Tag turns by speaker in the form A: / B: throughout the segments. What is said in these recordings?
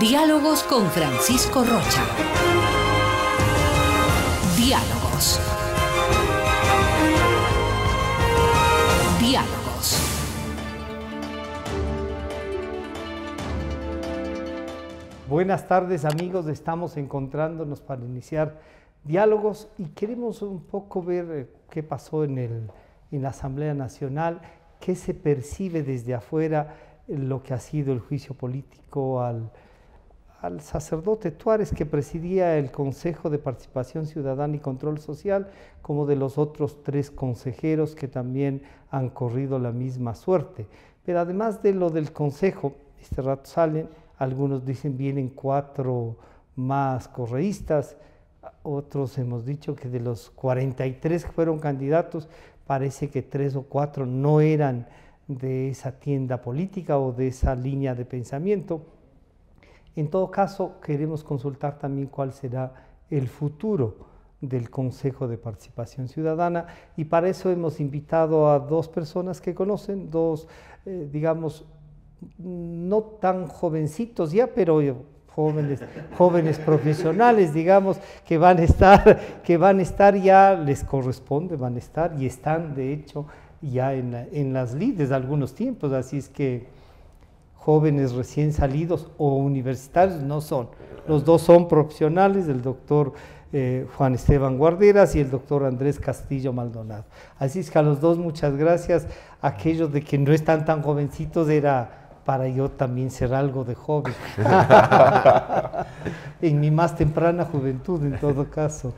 A: Diálogos con Francisco Rocha. Diálogos. Diálogos.
B: Buenas tardes, amigos. Estamos encontrándonos para iniciar diálogos y queremos un poco ver qué pasó en la Asamblea Nacional, qué se percibe desde afuera, lo que ha sido el juicio político al sacerdote Tuárez, que presidía el Consejo de Participación Ciudadana y Control Social, como de los otros 3 consejeros que también han corrido la misma suerte. Pero además de lo del Consejo, este rato salen, algunos dicen vienen 4 más correístas, otros hemos dicho que de los 43 que fueron candidatos, parece que 3 o 4 no eran de esa tienda política o de esa línea de pensamiento. En todo caso, queremos consultar también cuál será el futuro del Consejo de Participación Ciudadana, y para eso hemos invitado a 2 personas que conocen, 2, digamos, no tan jovencitos ya, pero jóvenes profesionales, digamos, que van a estar ya, les corresponde, van a estar y están de hecho ya en las lides de algunos tiempos, así es que jóvenes recién salidos o universitarios no son. Los 2 son profesionales, el doctor Juan Esteban Guarderas y el doctor Andrés Castillo Maldonado. Así es que a los 2 muchas gracias. Aquellos de que no están tan jovencitos era para yo también ser algo de joven. En mi más temprana juventud, en todo caso.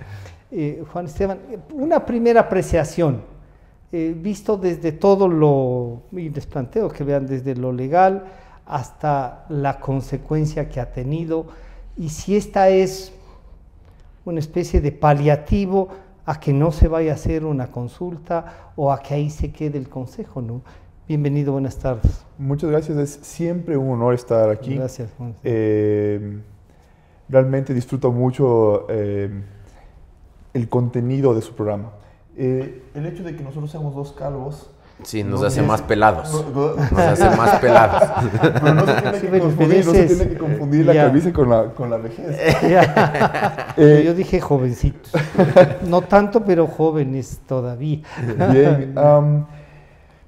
B: Juan Esteban, una primera apreciación, visto desde todo lo, y les planteo que vean desde lo legal hasta la consecuencia que ha tenido, y si esta es una especie de paliativo a que no se vaya a hacer una consulta o a que ahí se quede el Consejo, ¿no? Bienvenido, buenas tardes.
C: Muchas gracias, es siempre un honor estar aquí.
B: Gracias, Juan.
C: Realmente disfruto mucho el contenido de su programa. El hecho de que nosotros seamos 2 calvos...
D: Sí, nos hace más pelados. Nos hace más pelados.
C: Pero no se tiene que confundir la calvicie con la vejez.
B: Yo dije jovencitos. No tanto, pero jóvenes todavía.
C: Bien.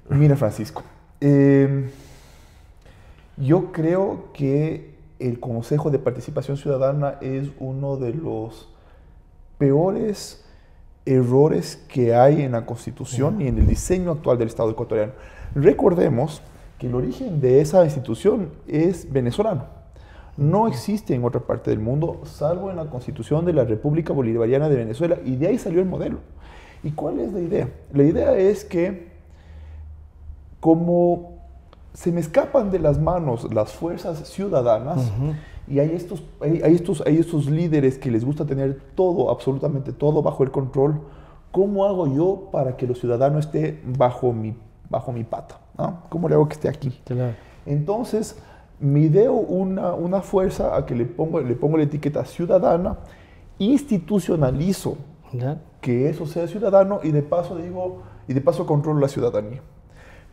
C: Mira, Francisco, yo creo que el Consejo de Participación Ciudadana es uno de los peores errores que hay en la Constitución y en el diseño actual del Estado ecuatoriano. Recordemos que el origen de esa institución es venezolano. No existe en otra parte del mundo, salvo en la Constitución de la República Bolivariana de Venezuela, y de ahí salió el modelo. ¿Y cuál es la idea? La idea es que, como se me escapan de las manos las fuerzas ciudadanas, y hay estos líderes que les gusta tener todo, absolutamente todo, bajo el control, ¿cómo hago yo para que los ciudadanos esté bajo mi pata? ¿No? ¿Cómo le hago que esté aquí?
B: Claro.
C: Entonces, me ideo una fuerza a que le pongo la etiqueta ciudadana, institucionalizo que eso sea ciudadano, y de paso controlo la ciudadanía.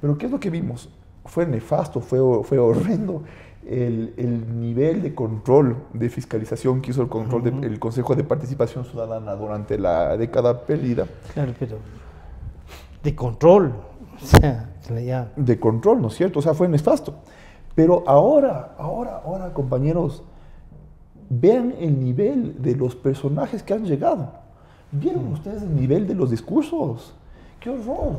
C: Pero ¿qué es lo que vimos? Fue nefasto, fue horrendo el nivel de control, de fiscalización que hizo el Consejo de Participación Ciudadana durante la década perdida.
B: Claro, pero de control, o sea,
C: de control, ¿no es cierto? O sea, fue nefasto. Pero ahora, compañeros, vean el nivel de los personajes que han llegado. ¿Vieron ustedes el nivel de los discursos? ¡Qué horror!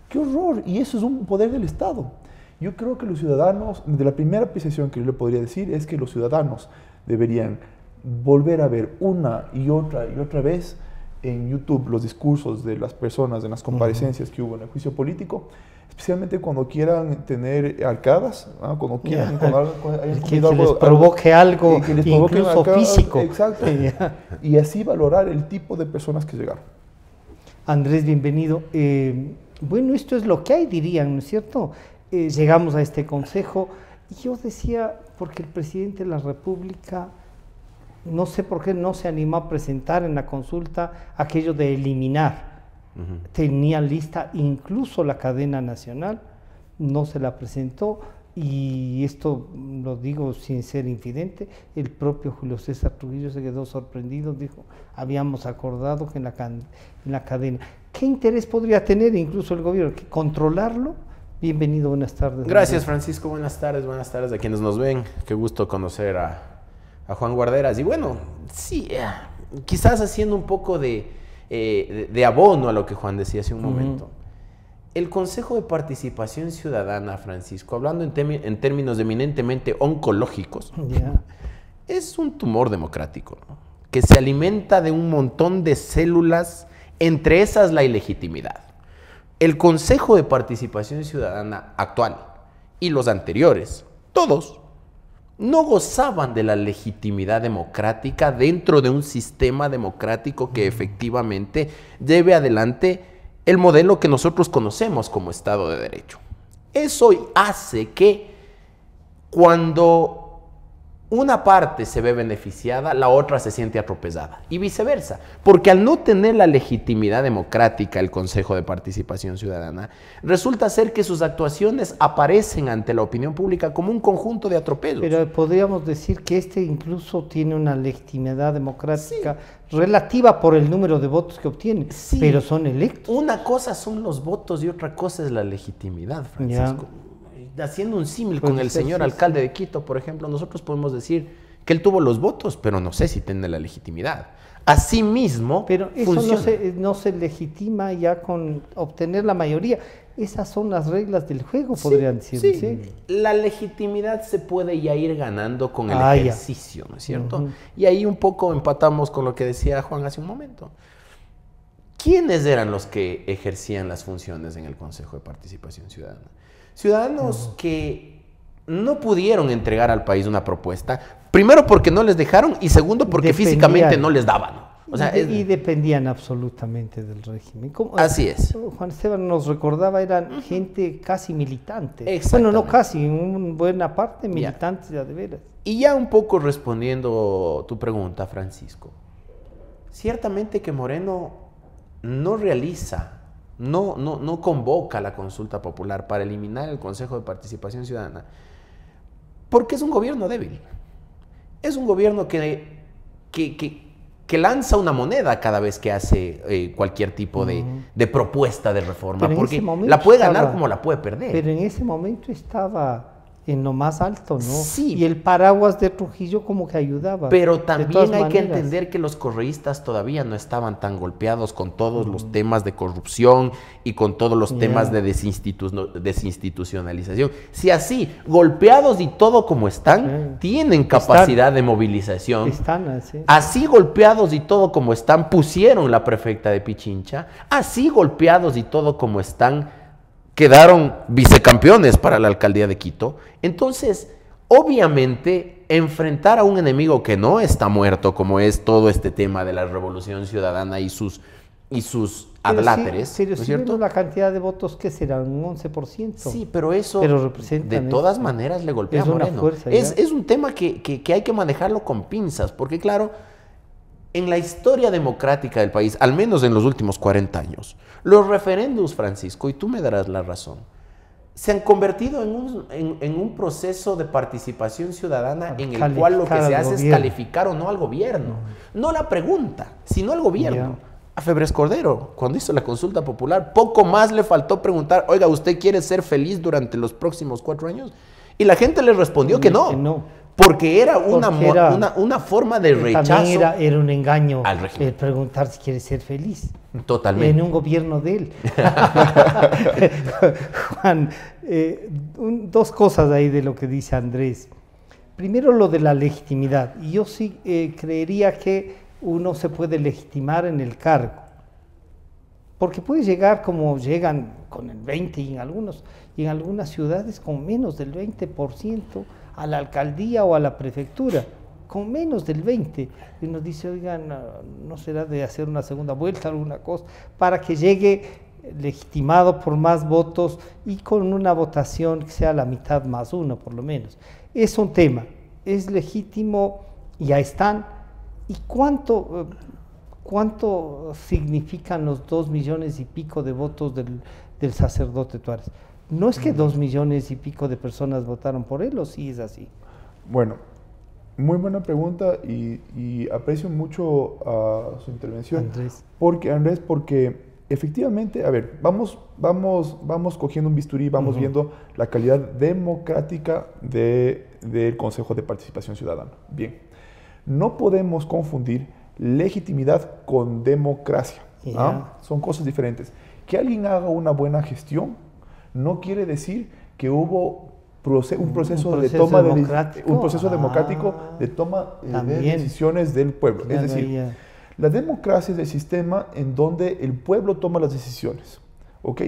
C: ¡Qué horror! Y eso es un poder del Estado. Yo creo que los ciudadanos, de la primera apreciación que yo le podría decir es que los ciudadanos deberían volver a ver una y otra vez en YouTube los discursos de las personas en las comparecencias que hubo en el juicio político, especialmente cuando quieran tener arcadas, ¿no? Cuando quieran,
B: que les provoque algo, incluso físico.
C: Exacto. Y así valorar el tipo de personas que llegaron.
B: Andrés, bienvenido. Bueno, esto es lo que hay, dirían, ¿no es cierto? Llegamos a este consejo y yo decía, porque el presidente de la República, no sé por qué no se animó a presentar en la consulta aquello de eliminar. Tenía lista incluso la cadena nacional, no se la presentó, y esto lo digo sin ser infidente, el propio Julio César Trujillo se quedó sorprendido, dijo, habíamos acordado que en la cadena. ¿Qué interés podría tener incluso el gobierno? ¿Controlarlo? Bienvenido, buenas tardes.
D: Gracias, Francisco, buenas tardes a quienes nos ven. Qué gusto conocer a Juan Guarderas. Y bueno, sí, quizás haciendo un poco de abono a lo que Juan decía hace un momento. El Consejo de Participación Ciudadana, Francisco, hablando en términos eminentemente oncológicos, es un tumor democrático, ¿no? Que se alimenta de un montón de células, entre esas la ilegitimidad. El Consejo de Participación Ciudadana actual y los anteriores, todos, no gozaban de la legitimidad democrática dentro de un sistema democrático que efectivamente lleve adelante el modelo que nosotros conocemos como Estado de Derecho. Eso hace que cuando una parte se ve beneficiada, la otra se siente atropellada y viceversa, porque al no tener la legitimidad democrática el Consejo de Participación Ciudadana, resulta ser que sus actuaciones aparecen ante la opinión pública como un conjunto de atropellos.
B: Pero podríamos decir que este incluso tiene una legitimidad democrática relativa por el número de votos que obtiene, pero son electos.
D: Una cosa son los votos y otra cosa es la legitimidad, Francisco. Haciendo un símil con el señor alcalde de Quito, por ejemplo, nosotros podemos decir que él tuvo los votos, pero no sé si tiene la legitimidad. Asimismo,
B: pero eso no se legitima ya con obtener la mayoría. Esas son las reglas del juego, podrían decir.
D: Sí. La legitimidad se puede ya ir ganando con el ejercicio, ¿no es cierto? Y ahí un poco empatamos con lo que decía Juan hace un momento. ¿Quiénes eran los que ejercían las funciones en el Consejo de Participación Ciudadana? Ciudadanos que no pudieron entregar al país una propuesta, primero porque no les dejaron y segundo porque físicamente no les daban. O sea,
B: y dependían absolutamente del régimen.
D: Así es.
B: Juan Esteban nos recordaba, eran gente casi militante. Bueno, no casi, en buena parte militantes ya de veras.
D: Y ya un poco respondiendo tu pregunta, Francisco, ciertamente que Moreno no realiza, no convoca la consulta popular para eliminar el Consejo de Participación Ciudadana, porque es un gobierno débil. Es un gobierno que lanza una moneda cada vez que hace cualquier tipo de propuesta de reforma, porque la puede ganar como la puede perder.
B: Pero en ese momento estaba en lo más alto, ¿no?
D: Sí.
B: Y el paraguas de Trujillo como que ayudaba.
D: Pero también hay que entender que los correístas todavía no estaban tan golpeados con todos los temas de corrupción y con todos los temas de desinstitucionalización. Si así, golpeados y todo como están, tienen capacidad de movilización. Así golpeados y todo como están, pusieron la prefecta de Pichincha. Así golpeados y todo como están, quedaron vicecampeones para la alcaldía de Quito. Entonces, obviamente, enfrentar a un enemigo que no está muerto, como es todo este tema de la revolución ciudadana y sus adláteres,
B: pero ¿no es cierto? La cantidad de votos, ¿qué será? ¿Un 11%?
D: Sí, pero eso de todas maneras le golpea a Moreno. Es un tema que hay que manejarlo con pinzas, porque claro, en la historia democrática del país, al menos en los últimos 40 años, los referéndums, Francisco, y tú me darás la razón, se han convertido en un proceso de participación ciudadana en el cual lo que se hace es calificar o no al gobierno. No la pregunta, sino al gobierno. A Febres Cordero, cuando hizo la consulta popular, poco más le faltó preguntar, oiga, ¿usted quiere ser feliz durante los próximos 4 años? Y la gente le respondió que no. Porque era una forma de rechazo.
B: También era un engaño
D: al régimen.
B: Preguntar si quiere ser feliz.
D: Totalmente.
B: En un gobierno de él. Juan, 2 cosas ahí de lo que dice Andrés. Primero, lo de la legitimidad. Yo sí creería que uno se puede legitimar en el cargo. Porque puede llegar como llegan con el 20% y en algunas ciudades con menos del 20%. A la alcaldía o a la prefectura, con menos del 20%. Y uno dice, oigan, ¿no será de hacer una segunda vuelta, alguna cosa, para que llegue legitimado por más votos y con una votación que sea la mitad más 1, por lo menos? Es un tema, es legítimo, ya están. ¿Y cuánto significan los 2 millones y pico de votos del sacerdote Tuárez? No es que 2 millones y pico de personas votaron por él, ¿o sí es así?
C: Bueno, muy buena pregunta y aprecio mucho su intervención. Andrés, porque efectivamente, a ver, vamos cogiendo un bisturí, vamos viendo la calidad democrática del Consejo de Participación Ciudadana. Bien, no podemos confundir legitimidad con democracia. Son cosas diferentes. Que alguien haga una buena gestión no quiere decir que hubo un proceso democrático de toma de decisiones del pueblo. Claro, es decir, la democracia es el sistema en donde el pueblo toma las decisiones. ¿Ok?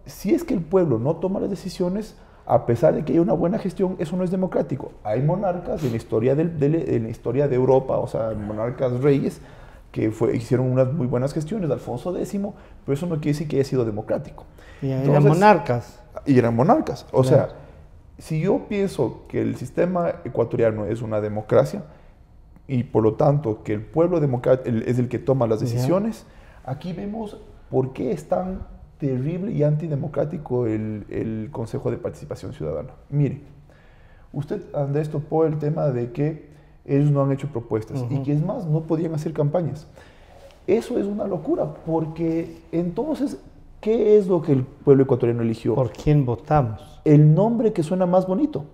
C: Si es que el pueblo no toma las decisiones, a pesar de que haya una buena gestión, eso no es democrático. Hay monarcas en la historia en la historia de Europa, o sea, monarcas reyes, que hicieron unas muy buenas gestiones, Alfonso X, pero eso no quiere decir que haya sido democrático.
B: Eran monarcas.
C: Y eran monarcas. O sea, si yo pienso que el sistema ecuatoriano es una democracia y por lo tanto que el pueblo es el que toma las decisiones, aquí vemos por qué es tan terrible y antidemocrático el Consejo de Participación Ciudadana. Mire, usted, Andrés, topó el tema de que ellos no han hecho propuestas y que es más, no podían hacer campañas. Eso es una locura, porque entonces, ¿qué es lo que el pueblo ecuatoriano eligió?
B: ¿Por quién votamos?
C: El nombre que suena más bonito.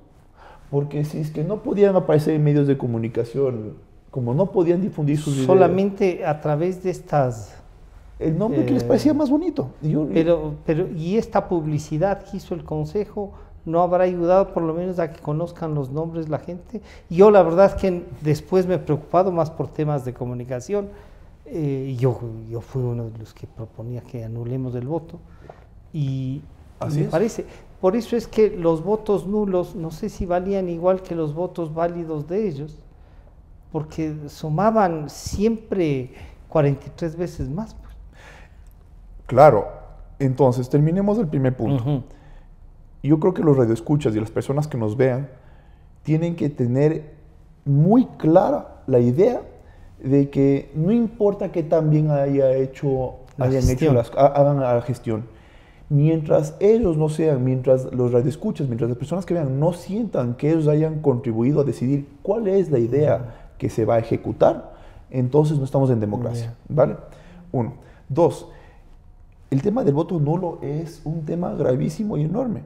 C: Porque si es que no podían aparecer en medios de comunicación, como no podían difundir sus ideas.
B: Solamente a través de estas...
C: El nombre que les parecía más bonito.
B: ¿Y esta publicidad que hizo el Consejo no habrá ayudado por lo menos a que conozcan los nombres la gente? Yo la verdad es que después me he preocupado más por temas de comunicación. Yo fui uno de los que proponía que anulemos el voto y me parece, por eso es que los votos nulos no sé si valían igual que los votos válidos de ellos, porque sumaban siempre 43 veces más.
C: Claro, entonces terminemos el primer punto. Yo creo que los radioescuchas y las personas que nos vean tienen que tener muy clara la idea de que no importa que también hagan la gestión, mientras ellos no sean, mientras los radioescuchas, mientras las personas que vean no sientan que ellos hayan contribuido a decidir cuál es la idea que se va a ejecutar, entonces no estamos en democracia, ¿vale? 1. 2. El tema del voto nulo es un tema gravísimo y enorme.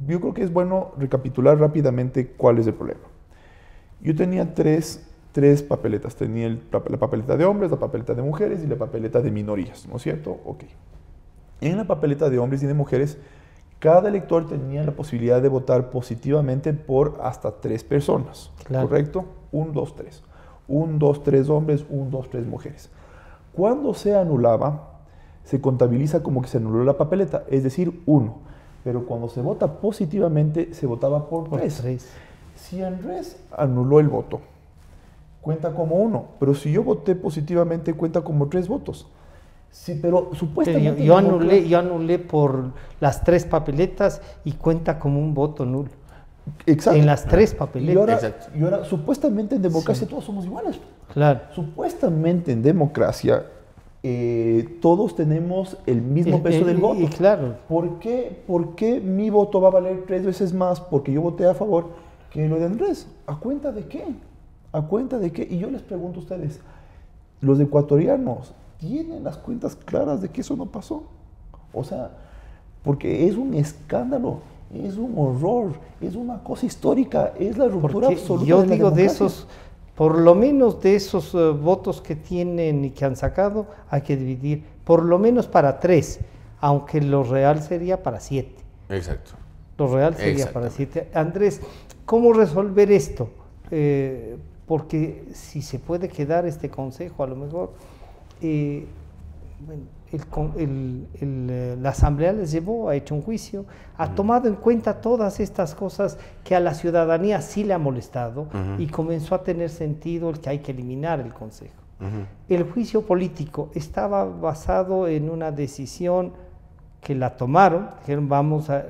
C: Yo creo que es bueno recapitular rápidamente cuál es el problema. Yo tenía tres papeletas. Tenía la papeleta de hombres, la papeleta de mujeres y la papeleta de minorías, ¿no es cierto? Ok. En la papeleta de hombres y de mujeres, cada elector tenía la posibilidad de votar positivamente por hasta 3 personas, ¿correcto? 1, 2, 3. 1, 2, 3 hombres, 1, 2, 3 mujeres. Cuando se anulaba, se contabiliza como que se anuló la papeleta, es decir, 1. Pero cuando se vota positivamente, se votaba por 3. Si Andrés anuló el voto, cuenta como 1. Pero si yo voté positivamente, cuenta como 3 votos. Sí, pero supuestamente...
B: Yo anulé por las 3 papeletas y cuenta como un voto nulo.
C: Exacto.
B: En las 3 papeletas.
C: Y ahora, supuestamente en democracia todos somos iguales.
B: Claro.
C: Supuestamente en democracia... todos tenemos el mismo peso del voto.
B: Claro.
C: ¿Por qué mi voto va a valer 3 veces más porque yo voté a favor que lo de Andrés? ¿A cuenta de qué? ¿A cuenta de qué? Y yo les pregunto a ustedes, los ecuatorianos, ¿tienen las cuentas claras de que eso no pasó? O sea, porque es un escándalo, es un horror, es una cosa histórica, es la ruptura absoluta de la democracia. Yo digo,
B: de esos... Por lo menos de esos votos que tienen y que han sacado, hay que dividir, por lo menos para 3, aunque lo real sería para 7.
D: Exacto.
B: Lo real sería para 7. Andrés, ¿cómo resolver esto? Porque si se puede quedar este consejo, a lo mejor, la Asamblea les llevó, ha hecho un juicio, ha tomado en cuenta todas estas cosas que a la ciudadanía sí le ha molestado y comenzó a tener sentido el que hay que eliminar el Consejo. El juicio político estaba basado en una decisión que la tomaron, dijeron vamos a...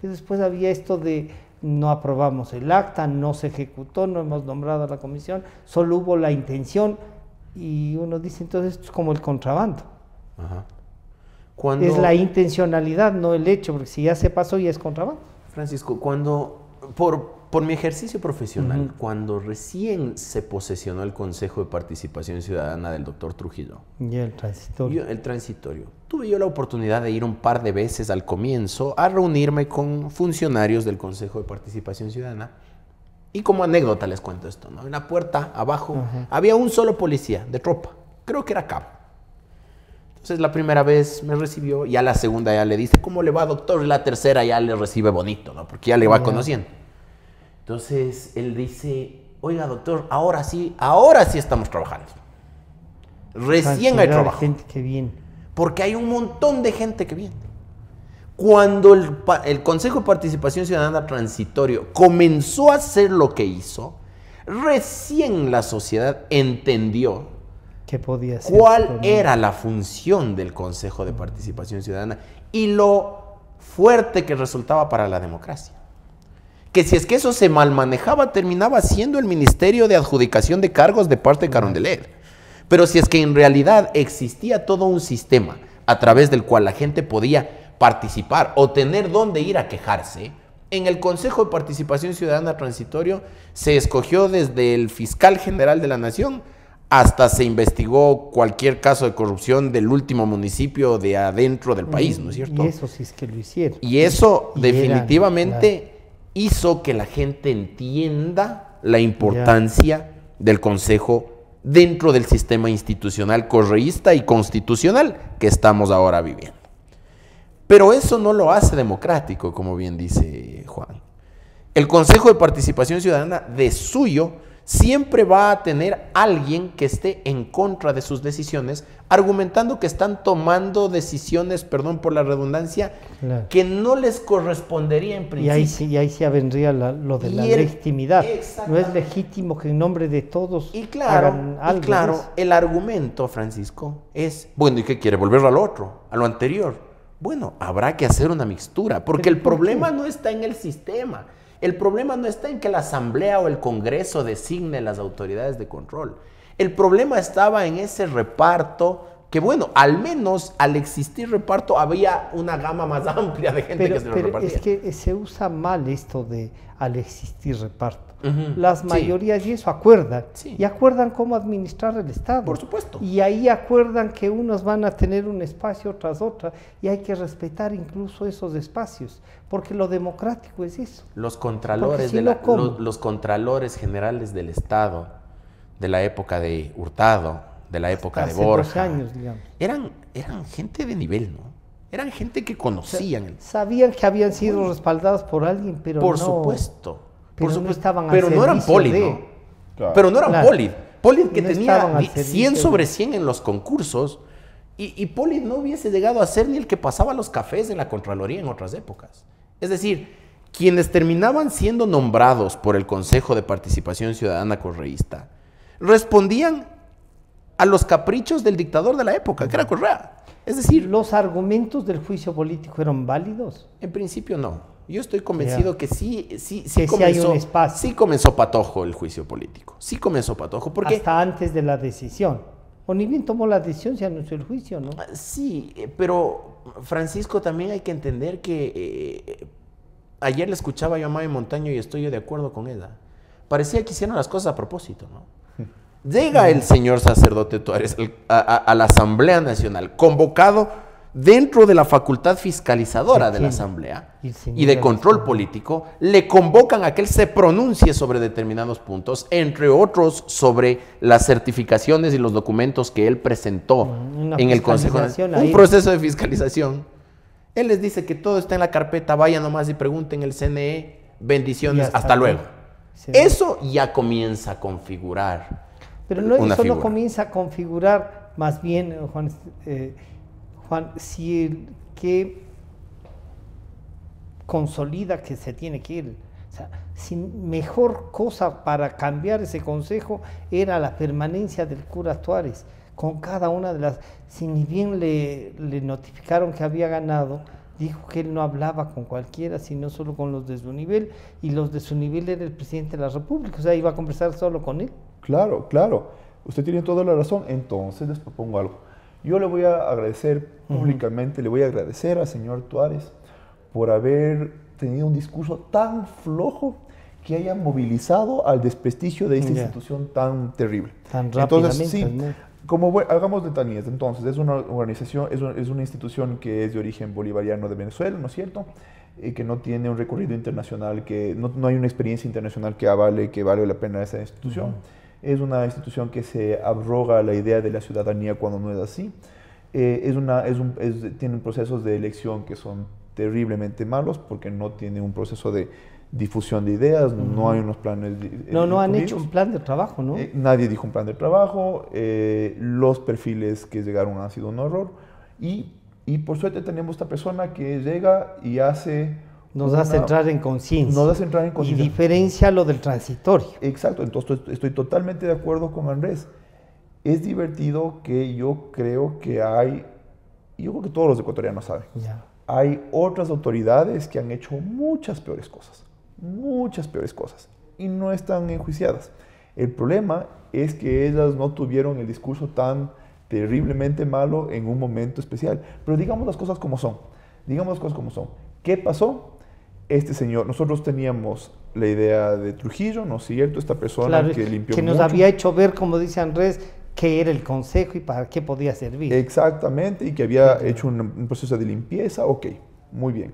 B: Después había esto de no aprobamos el acta, no se ejecutó, no hemos nombrado a la comisión, solo hubo la intención y uno dice entonces esto es como el contrabando. Es la intencionalidad, no el hecho, porque si ya se pasó ya es contrabando.
D: Francisco, por mi ejercicio profesional, cuando recién se posesionó el Consejo de Participación Ciudadana del doctor Trujillo,
B: Y el transitorio.
D: el transitorio, tuve yo la oportunidad de ir un par de veces al comienzo a reunirme con funcionarios del Consejo de Participación Ciudadana. Y como anécdota les cuento esto, ¿no? En la puerta abajo había un solo policía de tropa, creo que era cabo. Entonces la primera vez me recibió, ya la segunda ya le dice, ¿cómo le va, doctor? Y la tercera ya le recibe bonito, ¿no? Porque ya le va conociendo. Entonces él dice, oiga, doctor, ahora sí estamos trabajando. Recién hay trabajo.
B: Gente que viene.
D: Porque hay un montón de gente que viene. Cuando el Consejo de Participación Ciudadana Transitorio comenzó a hacer lo que hizo, recién la sociedad entendió
B: ¿Qué podía ser?
D: cuál era la función del Consejo de Participación Ciudadana y lo fuerte que resultaba para la democracia. Que si es que eso se mal manejaba, terminaba siendo el Ministerio de Adjudicación de Cargos de parte de Carondelet. Pero si es que en realidad existía todo un sistema a través del cual la gente podía participar o tener dónde ir a quejarse, en el Consejo de Participación Ciudadana Transitorio se escogió desde el fiscal general de la Nación hasta se investigó cualquier caso de corrupción del último municipio de adentro del país, ¿no es cierto?
B: Y eso sí es que lo hicieron.
D: Y eso definitivamente hizo que la gente entienda la importancia del Consejo dentro del sistema institucional correísta y constitucional que estamos ahora viviendo. Pero eso no lo hace democrático, como bien dice Juan. El Consejo de Participación Ciudadana, de suyo, siempre va a tener alguien que esté en contra de sus decisiones, argumentando que están tomando decisiones, perdón por la redundancia, que no les correspondería en principio.
B: Y ahí sí vendría lo de la legitimidad. No es legítimo que en nombre de todos hagan algo.
D: Y claro, el argumento, Francisco, es, bueno, ¿y qué quiere? ¿Volver al otro, a lo anterior? Bueno, habrá que hacer una mixtura, porque el problema no está en el sistema. El problema no está en que la Asamblea o el Congreso designe las autoridades de control. El problema estaba en ese reparto que, bueno, al menos al existir reparto había una gama más amplia de gente que se lo repartía.
B: Es que se usa mal esto de al existir reparto. Las mayorías y eso acuerdan. Y acuerdan cómo administrar el Estado.
D: Por supuesto.
B: Y ahí acuerdan que unos van a tener un espacio tras otra y hay que respetar incluso esos espacios, porque lo democrático es eso.
D: Los contralores, los contralores generales del Estado, de la época de Hurtado, de la época de Borja,
B: 12 años, digamos.
D: Eran gente de nivel, ¿no? Eran gente que conocían.
B: O sea, sabían que habían sido respaldados por alguien, pero
D: por
B: no...
D: supuesto.
B: Pero no estaban al
D: pero no eran Polid, ¿no? Claro. Pero no eran Polid. Polid que tenía 100 sobre 100 en los concursos y Polid no hubiese llegado a ser ni el que pasaba los cafés en la Contraloría en otras épocas. Es decir, quienes terminaban siendo nombrados por el Consejo de Participación Ciudadana correísta respondían a los caprichos del dictador de la época, que era Correa. Es decir,
B: ¿los argumentos del juicio político eran válidos?
D: En principio no. Yo estoy convencido que sí comenzó patojo el juicio político. Sí comenzó patojo. Porque
B: hasta antes de la decisión. O ni bien tomó la decisión, se anunció el juicio, ¿no?
D: Sí, pero Francisco, también hay que entender que ayer le escuchaba yo a Mavi Montaño y estoy yo de acuerdo con ella. Parecía que hicieron las cosas a propósito, ¿no? Llega el señor sacerdote Tuárez a la Asamblea Nacional, convocado dentro de la facultad fiscalizadora de la Asamblea y de control político, le convocan a que él se pronuncie sobre determinados puntos, entre otros sobre las certificaciones y los documentos que él presentó en el Consejo Nacional. Un proceso de fiscalización. Él les dice que todo está en la carpeta, vayan nomás y pregunten el CNE, bendiciones, hasta luego. Eso ya comienza a configurar.
B: Pero no, eso no comienza a configurar, más bien, Juan, si el que consolida que se tiene que ir, o sea, sin mejor cosa para cambiar ese consejo era la permanencia del cura Tuárez, con cada una de las, si ni bien le notificaron que había ganado, dijo que él no hablaba con cualquiera, sino solo con los de su nivel, y los de su nivel era el presidente de la República, o sea, iba a conversar solo con él.
C: Claro, claro, usted tiene toda la razón. Entonces les propongo algo. Yo le voy a agradecer públicamente, le voy a agradecer al señor Tuárez por haber tenido un discurso tan flojo que haya movilizado al desprestigio de esta institución tan terrible.
B: Tan rápidamente.
C: Entonces, sí, hagamos letanías. Entonces, es una organización, es una institución que es de origen bolivariano de Venezuela, ¿no es cierto? Que no tiene un recorrido internacional, que no hay una experiencia internacional que vale la pena esa institución. Es una institución que se abroga la idea de la ciudadanía cuando no es así. Tienen procesos de elección que son terriblemente malos porque no tiene un proceso de difusión de ideas, no hay unos planes.
B: No han hecho un plan de trabajo, ¿no?
C: Nadie dijo un plan de trabajo, los perfiles que llegaron han sido un horror y por suerte tenemos esta persona que llega y
B: nos hace entrar en conciencia.
C: Nos hace entrar en conciencia.
B: Y diferencia lo del transitorio.
C: Exacto, entonces estoy totalmente de acuerdo con Andrés. Es divertido que yo creo que todos los ecuatorianos saben.
B: Ya.
C: Hay otras autoridades que han hecho muchas peores cosas, y no están enjuiciadas. El problema es que ellas no tuvieron el discurso tan terriblemente malo en un momento especial. Pero digamos las cosas como son. ¿Qué pasó? Este señor, nosotros teníamos la idea de Trujillo, ¿no es cierto? Esta persona que limpió
B: que nos
C: mucho.
B: había hecho ver, como dice Andrés, qué era el consejo y para qué podía servir.
C: Exactamente, y que había hecho un proceso de limpieza, ok, muy bien.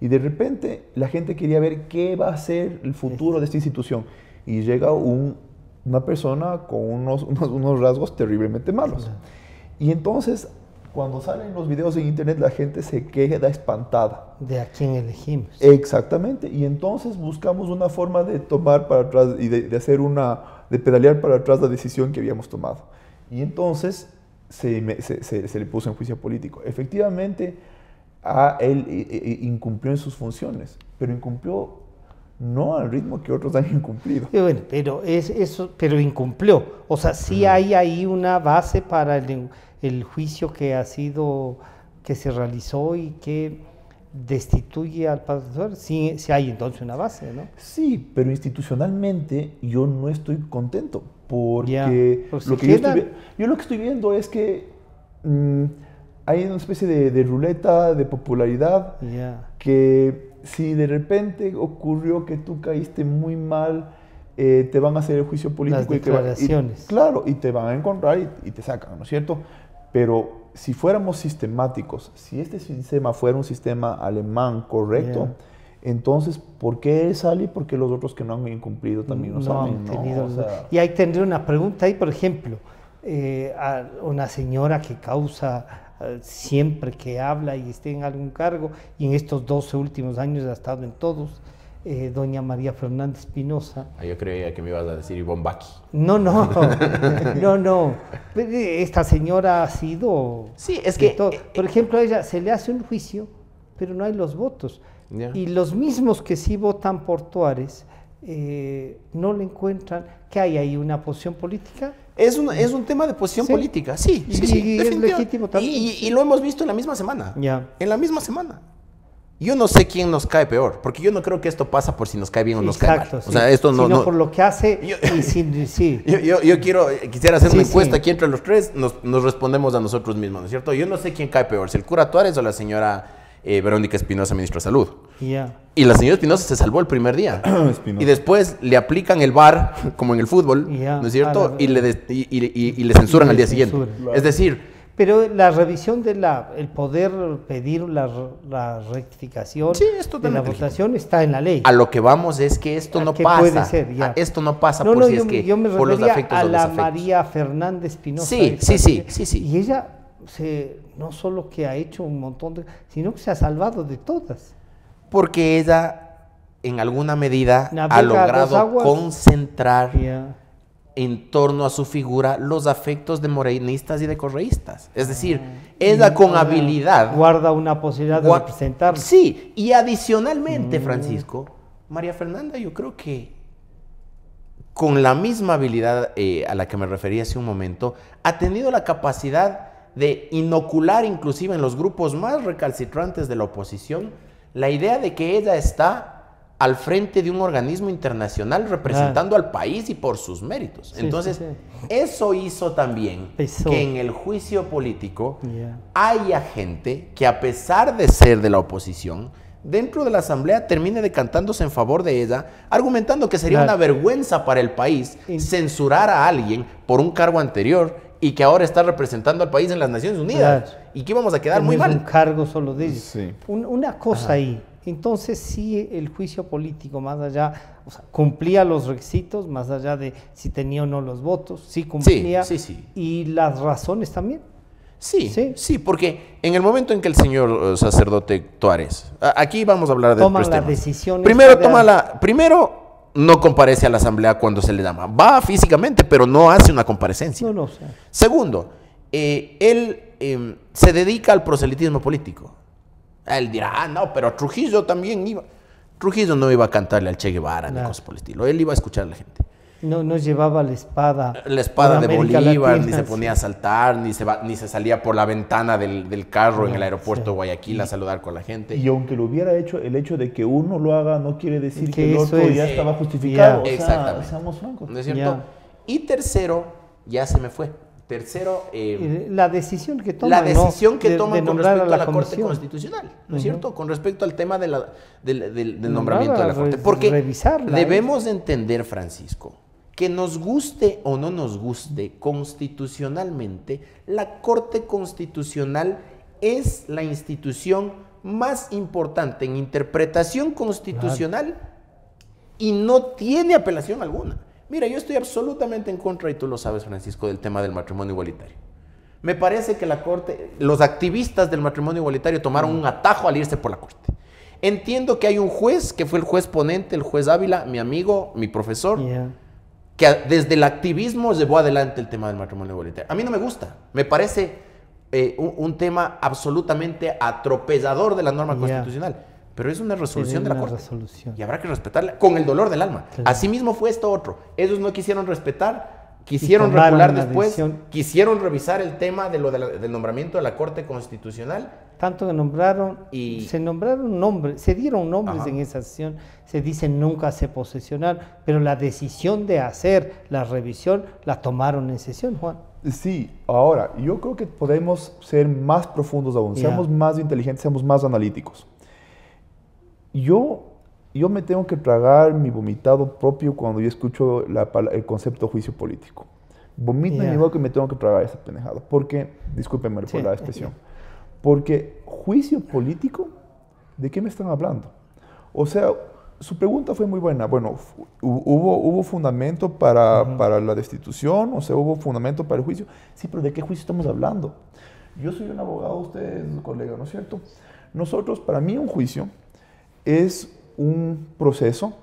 C: Y de repente la gente quería ver qué va a ser el futuro de esta institución. Y llega una persona con unos rasgos terriblemente malos. Y entonces, cuando salen los videos en internet, la gente se queda espantada.
B: ¿De a quién elegimos?
C: Exactamente, y entonces buscamos una forma de tomar para atrás y de pedalear para atrás la decisión que habíamos tomado. Y entonces se le puso en juicio político. Efectivamente, él incumplió en sus funciones, pero incumplió no al ritmo que otros han incumplido.
B: Sí, bueno, pero incumplió. O sea, sí hay ahí una base para el juicio que se realizó y que destituye al pastor. Sí hay entonces una base, ¿no?
C: Sí, pero institucionalmente yo no estoy contento porque
B: pues
C: lo que yo lo que estoy viendo es que hay una especie de ruleta de popularidad que si de repente ocurrió que tú caíste muy mal, te van a hacer el juicio político.
B: Las declaraciones.
C: Y te van a encontrar y te sacan, ¿no es cierto? Pero si fuéramos sistemáticos, si este sistema fuera un sistema alemán correcto, entonces, ¿por qué él sale y por qué los otros que no han incumplido también no salen?
B: Y ahí tendría una pregunta ahí, por ejemplo, a una señora que causa siempre que habla y esté en algún cargo, y en estos 12 últimos años ha estado en todos, doña María Fernanda Espinosa.
D: Yo creía que me ibas a decir Ivonne Baki.
B: No. Esta señora ha sido...
D: Sí, es que...
B: Por ejemplo, a ella se le hace un juicio, pero no hay los votos. Y los mismos que sí votan por Tuárez no le encuentran que hay ahí una posición política.
D: Es un tema de posición política, sí.
B: Y es legítimo también.
D: Y lo hemos visto en la misma semana.
B: Ya.
D: En la misma semana. Yo no sé quién nos cae peor, porque yo no creo que esto pasa por si nos cae bien o nos cae mal.
B: Sí.
D: O sea, esto
B: sino por lo que hace.
D: Yo quisiera hacer una encuesta aquí entre los tres, nos respondemos a nosotros mismos, ¿no es cierto? Yo no sé quién cae peor, si el cura Tuárez o la señora Verónica Espinosa, ministra de Salud. Y la señora Espinosa se salvó el primer día. Y después le aplican el VAR, como en el fútbol, ¿no es cierto? Y le censuran al día siguiente. Es decir...
B: Pero la revisión el poder pedir la rectificación de la votación está en la ley.
D: A lo que vamos es que esto no pasa. Puede ser, esto no pasa por si es que
B: yo me
D: por los afectos
B: a
D: o
B: la
D: desafectos.
B: María Fernández Espinosa.
D: Sí.
B: Y ella no solo que ha hecho un montón sino que se ha salvado de todas.
D: Porque ella, en alguna medida, ha logrado concentrar en torno a su figura los afectos de morenistas y de correístas. Es decir, ella con habilidad...
B: Guarda una posibilidad de representar.
D: Sí, y adicionalmente, Francisco, María Fernanda, yo creo que con la misma habilidad a la que me refería hace un momento, ha tenido la capacidad de inocular inclusive en los grupos más recalcitrantes de la oposición la idea de que ella está al frente de un organismo internacional representando al país y por sus méritos.
B: Sí,
D: Entonces,
B: sí, sí.
D: eso hizo también
B: Pesó.
D: que en el juicio político
B: Yeah.
D: haya gente que, a pesar de ser de la oposición, dentro de la asamblea termine decantándose en favor de ella, argumentando que sería
B: Claro.
D: una vergüenza para el país censurar a alguien por un cargo anterior y que ahora está representando al país en las Naciones Unidas.
B: Claro.
D: Y que íbamos a quedar
B: No
D: muy
B: es un
D: mal.
B: cargo solo de ellos.
C: Sí.
B: Una cosa ahí. Entonces, sí, el juicio político, más allá, o sea, cumplía los requisitos, más allá de si tenía o no los votos, sí cumplía.
D: sí.
B: Y las razones también.
D: Sí,
B: Sí.
D: sí, porque en el momento en que el señor sacerdote Tuárez, aquí vamos a hablar de
B: Toman
D: otros
B: la
D: temas.
B: decisión
D: Primero
B: esta de-
D: primero no comparece a la asamblea cuando se le llama. Va físicamente, pero no hace una comparecencia.
B: No, o sea,
D: Segundo, él se dedica al proselitismo político. Él dirá, no, pero Trujillo también iba. Trujillo no iba a cantarle al Che Guevara ni
B: Claro.
D: cosas por el estilo. Él iba a escuchar a la gente.
B: no llevaba la espada.
D: La espada
B: por
D: de
B: América
D: Bolívar,
B: Latina,
D: ni se
B: sí.
D: ponía a saltar, ni se salía por la ventana del carro en el aeropuerto
B: sí.
D: de Guayaquil a saludar con la gente.
C: Y aunque lo hubiera hecho, el hecho de que uno lo haga no quiere decir
B: Que
C: que el
B: eso
C: otro
B: es-
C: ya estaba justificado.
B: Ya.
C: O sea,
D: Exactamente.
C: seamos francos.
D: ¿No es cierto?
B: Ya.
D: Y tercero, ya se me fue. Tercero,
B: La decisión que toman,
D: la decisión que
B: de
D: toman con
B: nombrar
D: respecto a la Corte
B: comisión.
D: Constitucional, ¿no es
B: Ujú.
D: cierto? Con respecto al tema del
B: Nombrarla,
D: nombramiento de la Corte. Porque
B: revisarla,
D: debemos entender, Francisco, que nos guste o no nos guste constitucionalmente, la Corte Constitucional es la institución más importante en interpretación constitucional y no tiene apelación alguna. Mira, yo estoy absolutamente en contra, y tú lo sabes, Francisco, del tema del matrimonio igualitario. Me parece que la Corte, los activistas del matrimonio igualitario tomaron un atajo al irse por la Corte. Entiendo que hay un juez, que fue el juez ponente, el juez Ávila, mi amigo, mi profesor,
B: Ya.
D: que desde el activismo llevó adelante el tema del matrimonio igualitario. A mí no me gusta, me parece un tema absolutamente atropellador de la norma
B: Ya.
D: constitucional, pero es una resolución de la
B: una
D: Corte
B: resolución.
D: y habrá que respetarla con el dolor del alma.
B: Claro.
D: Asimismo fue esto otro. Ellos no quisieron respetar, quisieron
B: tomaron
D: recular
B: una
D: después,
B: decisión.
D: quisieron revisar el tema del nombramiento de la Corte Constitucional.
B: Tanto que nombraron,
D: Y-
B: se nombraron nombres, se dieron nombres
D: Ajá.
B: en esa sesión, se dice nunca se posesionaron, pero la decisión de hacer la revisión la tomaron en sesión, Juan.
C: Sí, ahora, yo creo que podemos ser más profundos aún,
B: Ya.
C: seamos más inteligentes, seamos más analíticos. Yo me tengo que tragar mi vomitado propio cuando yo escucho el concepto juicio político. Vomito
B: Ya.
C: en igual que me tengo que tragar esa pendejada. Porque, discúlpenme por
B: Sí.
C: la expresión, porque juicio político, ¿de qué me están hablando? O sea, su pregunta fue muy buena. Bueno, hubo fundamento para la destitución, o sea, hubo fundamento para el juicio. Sí, pero ¿de qué juicio estamos hablando? Yo soy un abogado, usted es un colega, ¿no es cierto? Nosotros, para mí, un juicio es un proceso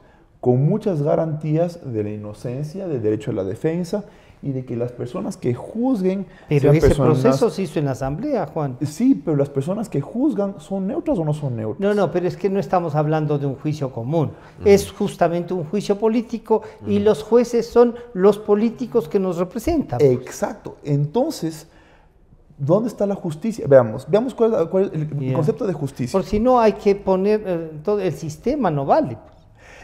C: con muchas garantías de la inocencia, del derecho a la defensa y de que las personas que juzguen
B: Pero
C: sean
B: ese
C: personas...
B: proceso se hizo en la asamblea, Juan.
C: Sí, pero las personas que juzgan, ¿son neutras o no son neutras?
B: No, pero es que no estamos hablando de un juicio común. Es justamente un juicio político y los jueces son los políticos que nos representan.
C: Exacto. Entonces, ¿dónde está la justicia? Veamos cuál es el
B: Yeah.
C: concepto de justicia.
B: Por si no hay que poner, todo el sistema no vale.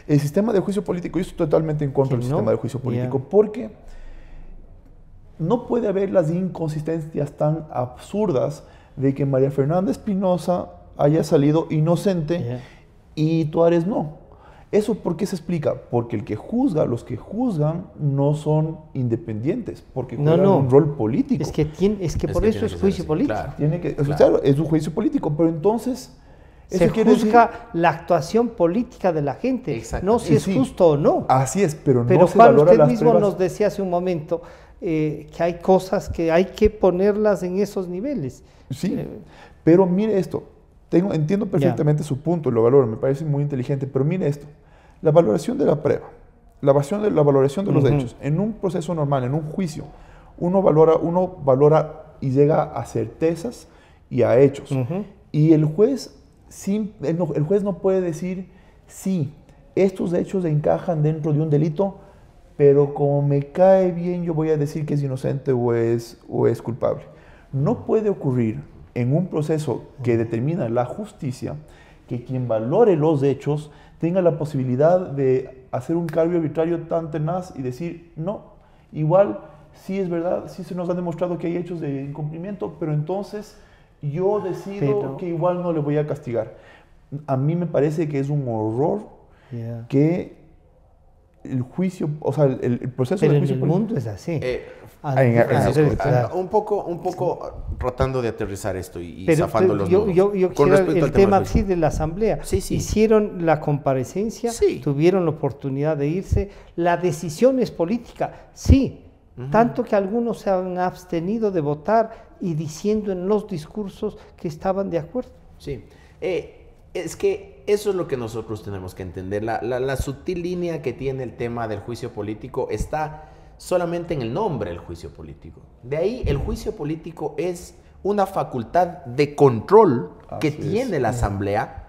C: El sistema de juicio político, yo estoy totalmente en contra
B: Que
C: del
B: no,
C: sistema de juicio político
B: ya.
C: porque no puede haber las inconsistencias tan absurdas de que María Fernanda Espinosa haya salido inocente
B: Ya.
C: y Tuárez no. ¿Eso por qué se explica? Porque el que juzga, los que juzgan no son independientes, porque
B: No,
C: juegan
B: no.
C: un rol político.
B: Es que por
D: que
B: eso
D: tiene
B: es
D: que ser
B: juicio
D: así,
B: político.
D: claro.
C: Tiene que,
D: Claro.
C: claro, es un juicio político, pero entonces
B: Se
C: eso quiere decir-
B: juzga la actuación política de la gente,
D: Exacto.
B: no si es
C: Sí.
B: justo o no.
C: Así es, pero,
B: Pero
C: no se
B: Juan,
C: valora
B: usted
C: las
B: mismo
C: pruebas.
B: nos decía hace un momento que hay cosas que hay que ponerlas en esos niveles.
C: Sí,
B: Eh,
C: pero mire esto. Entiendo perfectamente su punto, lo valoro, me parece muy inteligente, pero mire esto. La valoración de la prueba, la valoración de los
B: Ujú.
C: hechos, en un proceso normal, en un juicio, uno valora y llega a certezas y a hechos.
B: Ujú.
C: Y el juez no puede decir, sí, estos hechos encajan dentro de un delito, pero como me cae bien, yo voy a decir que es inocente o es culpable. No puede ocurrir en un proceso que determina la justicia que quien valore los hechos tenga la posibilidad de hacer un cambio arbitrario tan tenaz y decir, no, igual sí es verdad, sí se nos ha demostrado que hay hechos de incumplimiento, pero entonces yo decido que igual no le voy a castigar. A mí me parece que es un horror que el juicio, o sea, el proceso
B: pero
C: del juicio
B: en el mundo es así.
D: Un poco tratando de aterrizar esto y
B: pero,
D: zafando los nudos.
B: Yo
D: Con
B: quiero
D: respecto
B: el
D: al
B: tema
D: del
B: sí de la asamblea.
D: Sí, sí.
B: Hicieron la comparecencia,
D: Sí.
B: tuvieron la oportunidad de irse. La decisión es política, sí. Tanto que algunos se han abstenido de votar y diciendo en los discursos que estaban de acuerdo.
D: Sí. Es que eso es lo que nosotros tenemos que entender. La sutil línea que tiene el tema del juicio político está solamente en el nombre del juicio político. De ahí el juicio político es una facultad de control que tiene la Asamblea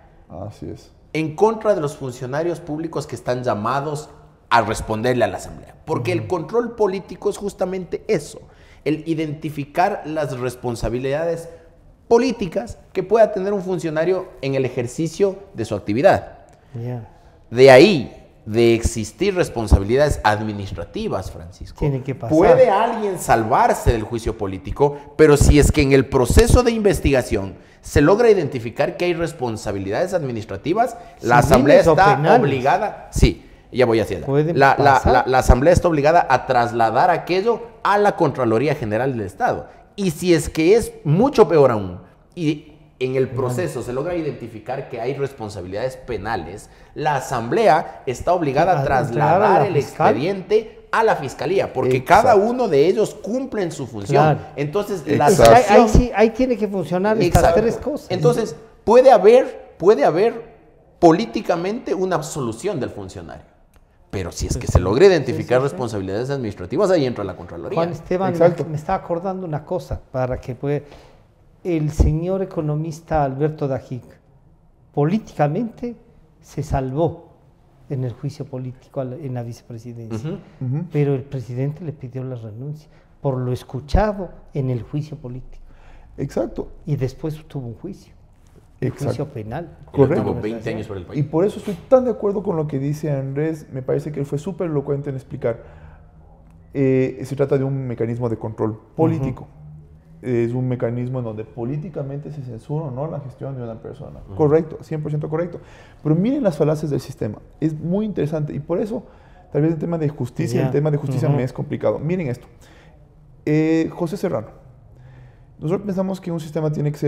D: en contra de los funcionarios públicos que están llamados a responderle a la Asamblea. Porque el control político es justamente eso, el identificar las responsabilidades políticas que pueda tener un funcionario en el ejercicio de su actividad. De ahí, de existir responsabilidades administrativas, Francisco.
B: Tiene que pasar.
D: Puede alguien salvarse del juicio político, pero si es que en el proceso de investigación se logra identificar que hay responsabilidades administrativas, la Asamblea está obligada... Sí, ya voy hacia allá. La Asamblea está obligada a trasladar aquello a la Contraloría General del Estado. Y si es que es mucho peor aún, y en el proceso se logra identificar que hay responsabilidades penales, la Asamblea está obligada a trasladar el expediente a la Fiscalía, porque cada uno de ellos cumple su función. Entonces, la sanción...
B: Ahí tiene que funcionar estas tres cosas.
D: Entonces, puede haber políticamente una absolución del funcionario. Pero si es que se logra identificar responsabilidades administrativas, ahí entra la Contraloría.
B: Juan Esteban, me estaba acordando una cosa, para que pueda... El señor economista Alberto Dajic, políticamente se salvó en el juicio político en la vicepresidencia, pero el presidente le pidió la renuncia por lo escuchado en el juicio político.
C: Exacto.
B: Y después tuvo un juicio. Juicio penal.
C: Correcto.
D: Tuvo 20 años por el país.
C: Y por eso estoy tan de acuerdo con lo que dice Andrés. Me parece que él fue súper elocuente en explicar. Se trata de un mecanismo de control político. Es un mecanismo en donde políticamente se censura o no la gestión de una persona. Correcto, 100% correcto. Pero miren las falacias del sistema. Es muy interesante. Y por eso, tal vez el tema de justicia, me es complicado. Miren esto. José Serrano. Nosotros pensamos que un sistema tiene que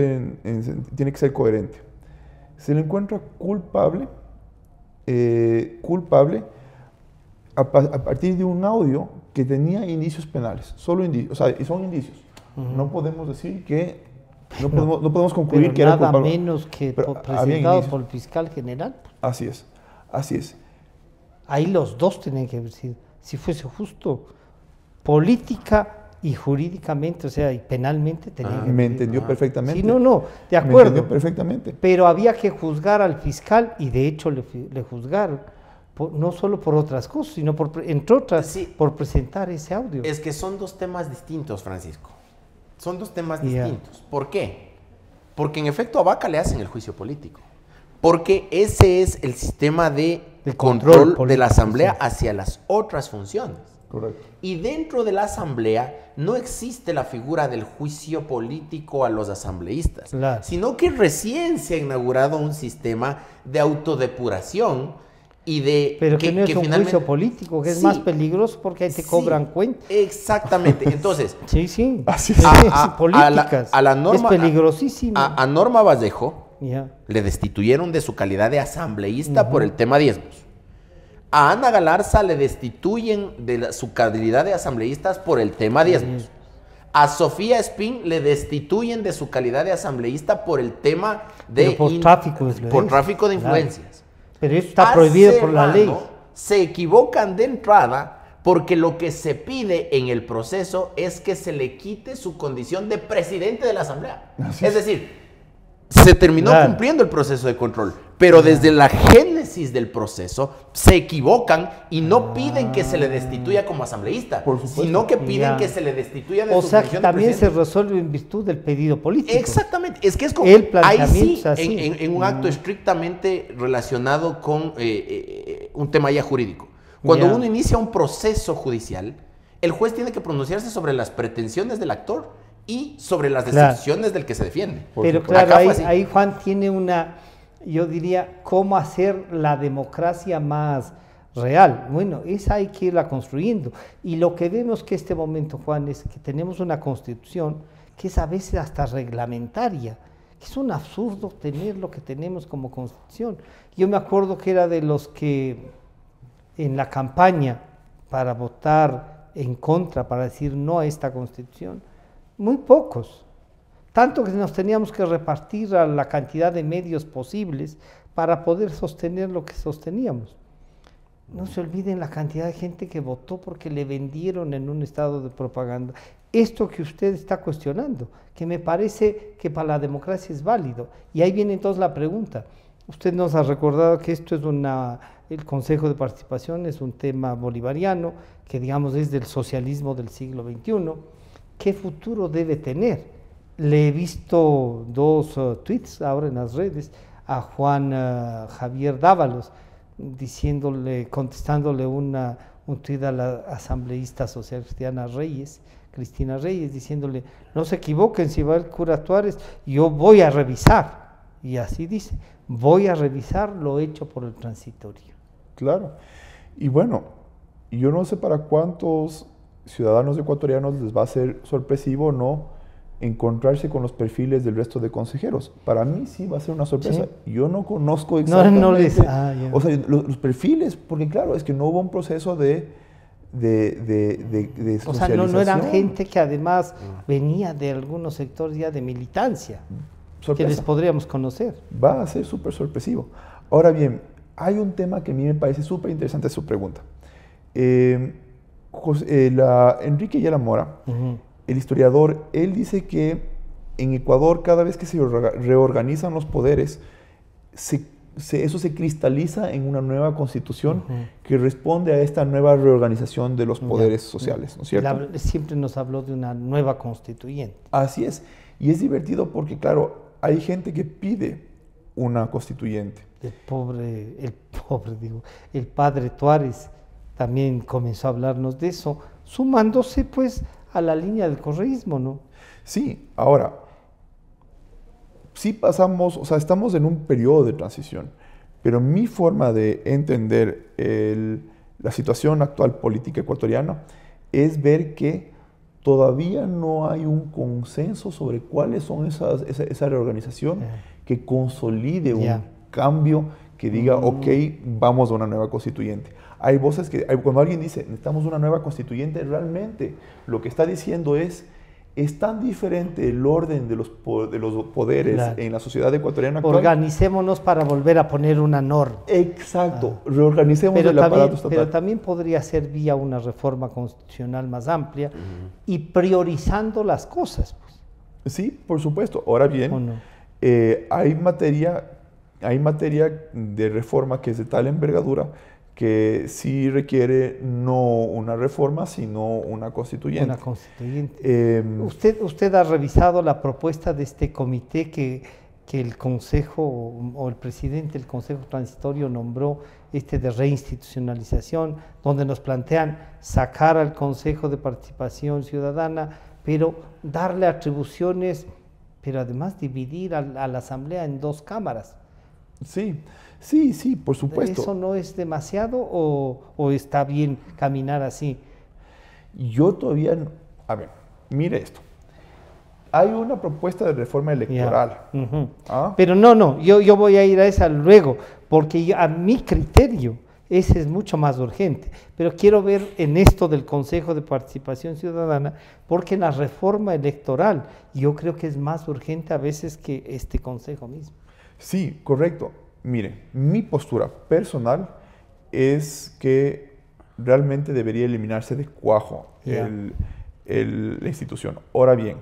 C: ser coherente. Se le encuentra culpable a partir de un audio que tenía indicios penales. Solo indicios, o sea, y son indicios. No podemos decir que... No podemos concluir que era culpable.
B: Nada menos que presentado por el fiscal general.
C: Así es, así es.
B: Ahí los dos tienen que decir, si fuese justo, política y jurídicamente, o sea, y penalmente tenía que...
C: Me entendió perfectamente.
B: Sí, no, de acuerdo.
C: Me entendió perfectamente.
B: Pero había que juzgar al fiscal, y de hecho le juzgaron, no solo por otras cosas, sino entre otras, por presentar ese audio.
D: Es que son dos temas distintos, Francisco. Son dos temas distintos. ¿Por qué? Porque en efecto a Vaca le hacen el juicio político. Porque ese es el sistema de control de la Asamblea hacia las otras funciones.
C: Correcto.
D: Y dentro de la Asamblea no existe la figura del juicio político a los asambleístas, sino que recién se ha inaugurado un sistema de autodepuración y de...
B: Pero que no es un juicio político, que es más peligroso porque ahí te cobran cuenta.
D: Exactamente. Entonces...
B: políticas.
D: A la norma,
B: es peligrosísimo.
D: A Norma Vallejo le destituyeron de su calidad de asambleísta por el tema diezmos. A Ana Galarza le destituyen de su calidad de asambleístas por el tema diezmos. A Sofía Espín le destituyen de su calidad de asambleísta por el tema de...
B: por
D: tráfico de influencias.
B: Pero eso está prohibido por la ley.
D: Se equivocan de entrada porque lo que se pide en el proceso es que se le quite su condición de presidente de la Asamblea. Es decir, se terminó cumpliendo el proceso de control, pero desde la génesis del proceso se equivocan y no piden que se le destituya como asambleísta,
C: Por supuesto.
D: sino que piden
B: Ya.
D: que se le destituya de
B: O
D: su
B: sea, que
D: función de
B: también se
D: presidente.
B: resuelve en virtud del pedido político.
D: Exactamente, es que es como,
B: El
D: ahí
B: planteamiento
D: sí,
B: es así.
D: en un acto estrictamente relacionado con un tema ya jurídico. Cuando
B: Ya.
D: uno inicia un proceso judicial, el juez tiene que pronunciarse sobre las pretensiones del actor y sobre las
B: Claro.
D: decisiones del que se defiende.
B: Pero
C: supuesto.
B: claro,
D: Acá
B: ahí,
D: fue así.
B: ahí Juan tiene una, yo diría, cómo hacer la democracia más real. Bueno, esa hay que irla construyendo. Y lo que vemos que este momento, Juan, es que tenemos una constitución que es a veces hasta reglamentaria, que es un absurdo tener lo que tenemos como constitución. Yo me acuerdo que era de los que en la campaña para votar en contra, para decir no a esta constitución, muy pocos. Tanto que nos teníamos que repartir a la cantidad de medios posibles para poder sostener lo que sosteníamos. No se olviden la cantidad de gente que votó porque le vendieron en un estado de propaganda. Esto que usted está cuestionando, que me parece que para la democracia es válido. Y ahí viene entonces la pregunta. Usted nos ha recordado que esto es el Consejo de Participación es un tema bolivariano, que digamos es del socialismo del siglo XXI. ¿Qué futuro debe tener? Le he visto dos tweets ahora en las redes a Juan Javier Dávalos, contestándole un tuit a la asambleísta social cristiana Cristina Reyes, diciéndole, no se equivoquen, si va el cura Tuárez, yo voy a revisar. Y así dice, voy a revisar lo hecho por el transitorio.
C: Claro. Y bueno, yo no sé para cuántos ciudadanos ecuatorianos les va a ser sorpresivo o no encontrarse con los perfiles del resto de consejeros. Para mí sí va a ser una sorpresa.
B: Sí.
C: Yo no conozco exactamente
B: ya.
C: o sea, los perfiles, porque claro, es que no hubo un proceso de
B: O sea, no eran gente que además venía de algunos sectores ya de militancia,
C: Sorpresa.
B: que les podríamos conocer.
C: Va a ser súper sorpresivo. Ahora bien, hay un tema que a mí me parece súper interesante su pregunta. Enrique Ayala Mora, el historiador, él dice que en Ecuador cada vez que se reorganizan los poderes, eso se cristaliza en una nueva constitución que responde a esta nueva reorganización de los poderes sociales, ¿no es cierto?
B: Siempre nos habló de una nueva constituyente.
C: Así es. Y es divertido porque, claro, hay gente que pide una constituyente.
B: El padre Tuárez también comenzó a hablarnos de eso, sumándose pues a la línea del correísmo, ¿no?
C: Sí, ahora, sí pasamos, o sea, estamos en un periodo de transición, pero mi forma de entender la situación actual política ecuatoriana es ver que todavía no hay un consenso sobre cuáles son esa reorganización que consolide un cambio que diga, ok, vamos a una nueva constituyente. Hay voces que, cuando alguien dice, necesitamos una nueva constituyente, realmente lo que está diciendo es tan diferente el orden de los poderes en la sociedad ecuatoriana actual.
B: Organicémonos para volver a poner una norma.
C: Exacto, reorganicemos el aparato estatal.
B: Pero también podría ser vía una reforma constitucional más amplia y priorizando las cosas. Pues.
C: Sí, por supuesto. Ahora bien, hay materia de reforma que es de tal envergadura que sí requiere no una reforma, sino una constituyente.
B: Una constituyente. ¿Usted ha revisado la propuesta de este comité que el Consejo o el presidente del Consejo Transitorio nombró, de reinstitucionalización, donde nos plantean sacar al Consejo de Participación Ciudadana, pero darle atribuciones, pero además dividir a la Asamblea en dos cámaras?
C: Sí, por supuesto.
B: ¿Eso no es demasiado o está bien caminar así?
C: Yo todavía... A ver, mire esto. Hay una propuesta de reforma electoral.
B: Pero no, yo voy a ir a esa luego, porque a mi criterio ese es mucho más urgente. Pero quiero ver en esto del Consejo de Participación Ciudadana, porque en la reforma electoral yo creo que es más urgente a veces que este consejo mismo.
C: Sí, correcto. Mire, mi postura personal es que realmente debería eliminarse de cuajo la institución. Ahora bien,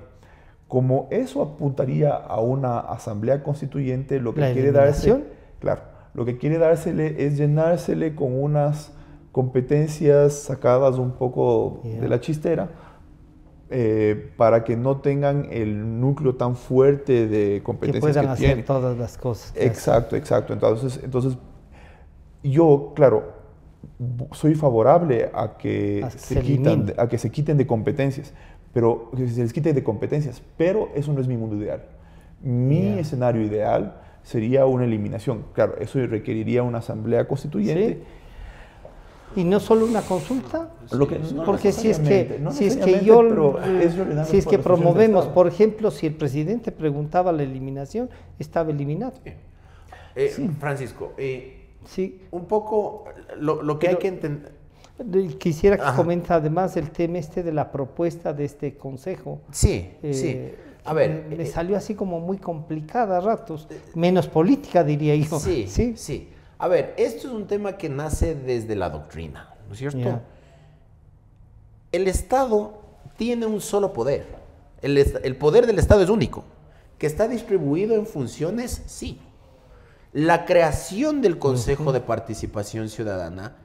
C: como eso apuntaría a una asamblea constituyente, lo que quiere darse... Claro, Lo que quiere dársele es llenársele con unas competencias sacadas un poco de la chistera, para que no tengan el núcleo tan fuerte de competencias
B: que puedan hacer
C: tienen.
B: todas las cosas.
C: Exacto. Entonces, yo, claro, soy favorable a que se quiten de competencias, pero que se les quite de competencias, pero eso no es mi mundo ideal. Mi escenario ideal sería una eliminación. Claro, eso requeriría una asamblea constituyente.
B: ¿Sí? Y no solo una consulta, porque si es que promovemos, por ejemplo, si el presidente preguntaba la eliminación, estaba eliminado.
D: Francisco,
B: sí.
D: Un poco lo que hay que entender.
B: Quisiera que comente además el tema de la propuesta de este consejo.
D: Sí. A ver,
B: me salió así como muy complicada a ratos, menos política diría yo.
D: Sí. A ver, esto es un tema que nace desde la doctrina, ¿no es cierto? Yeah. El Estado tiene un solo poder. El poder del Estado es único. ¿Que está distribuido en funciones? Sí. La creación del Consejo de Participación Ciudadana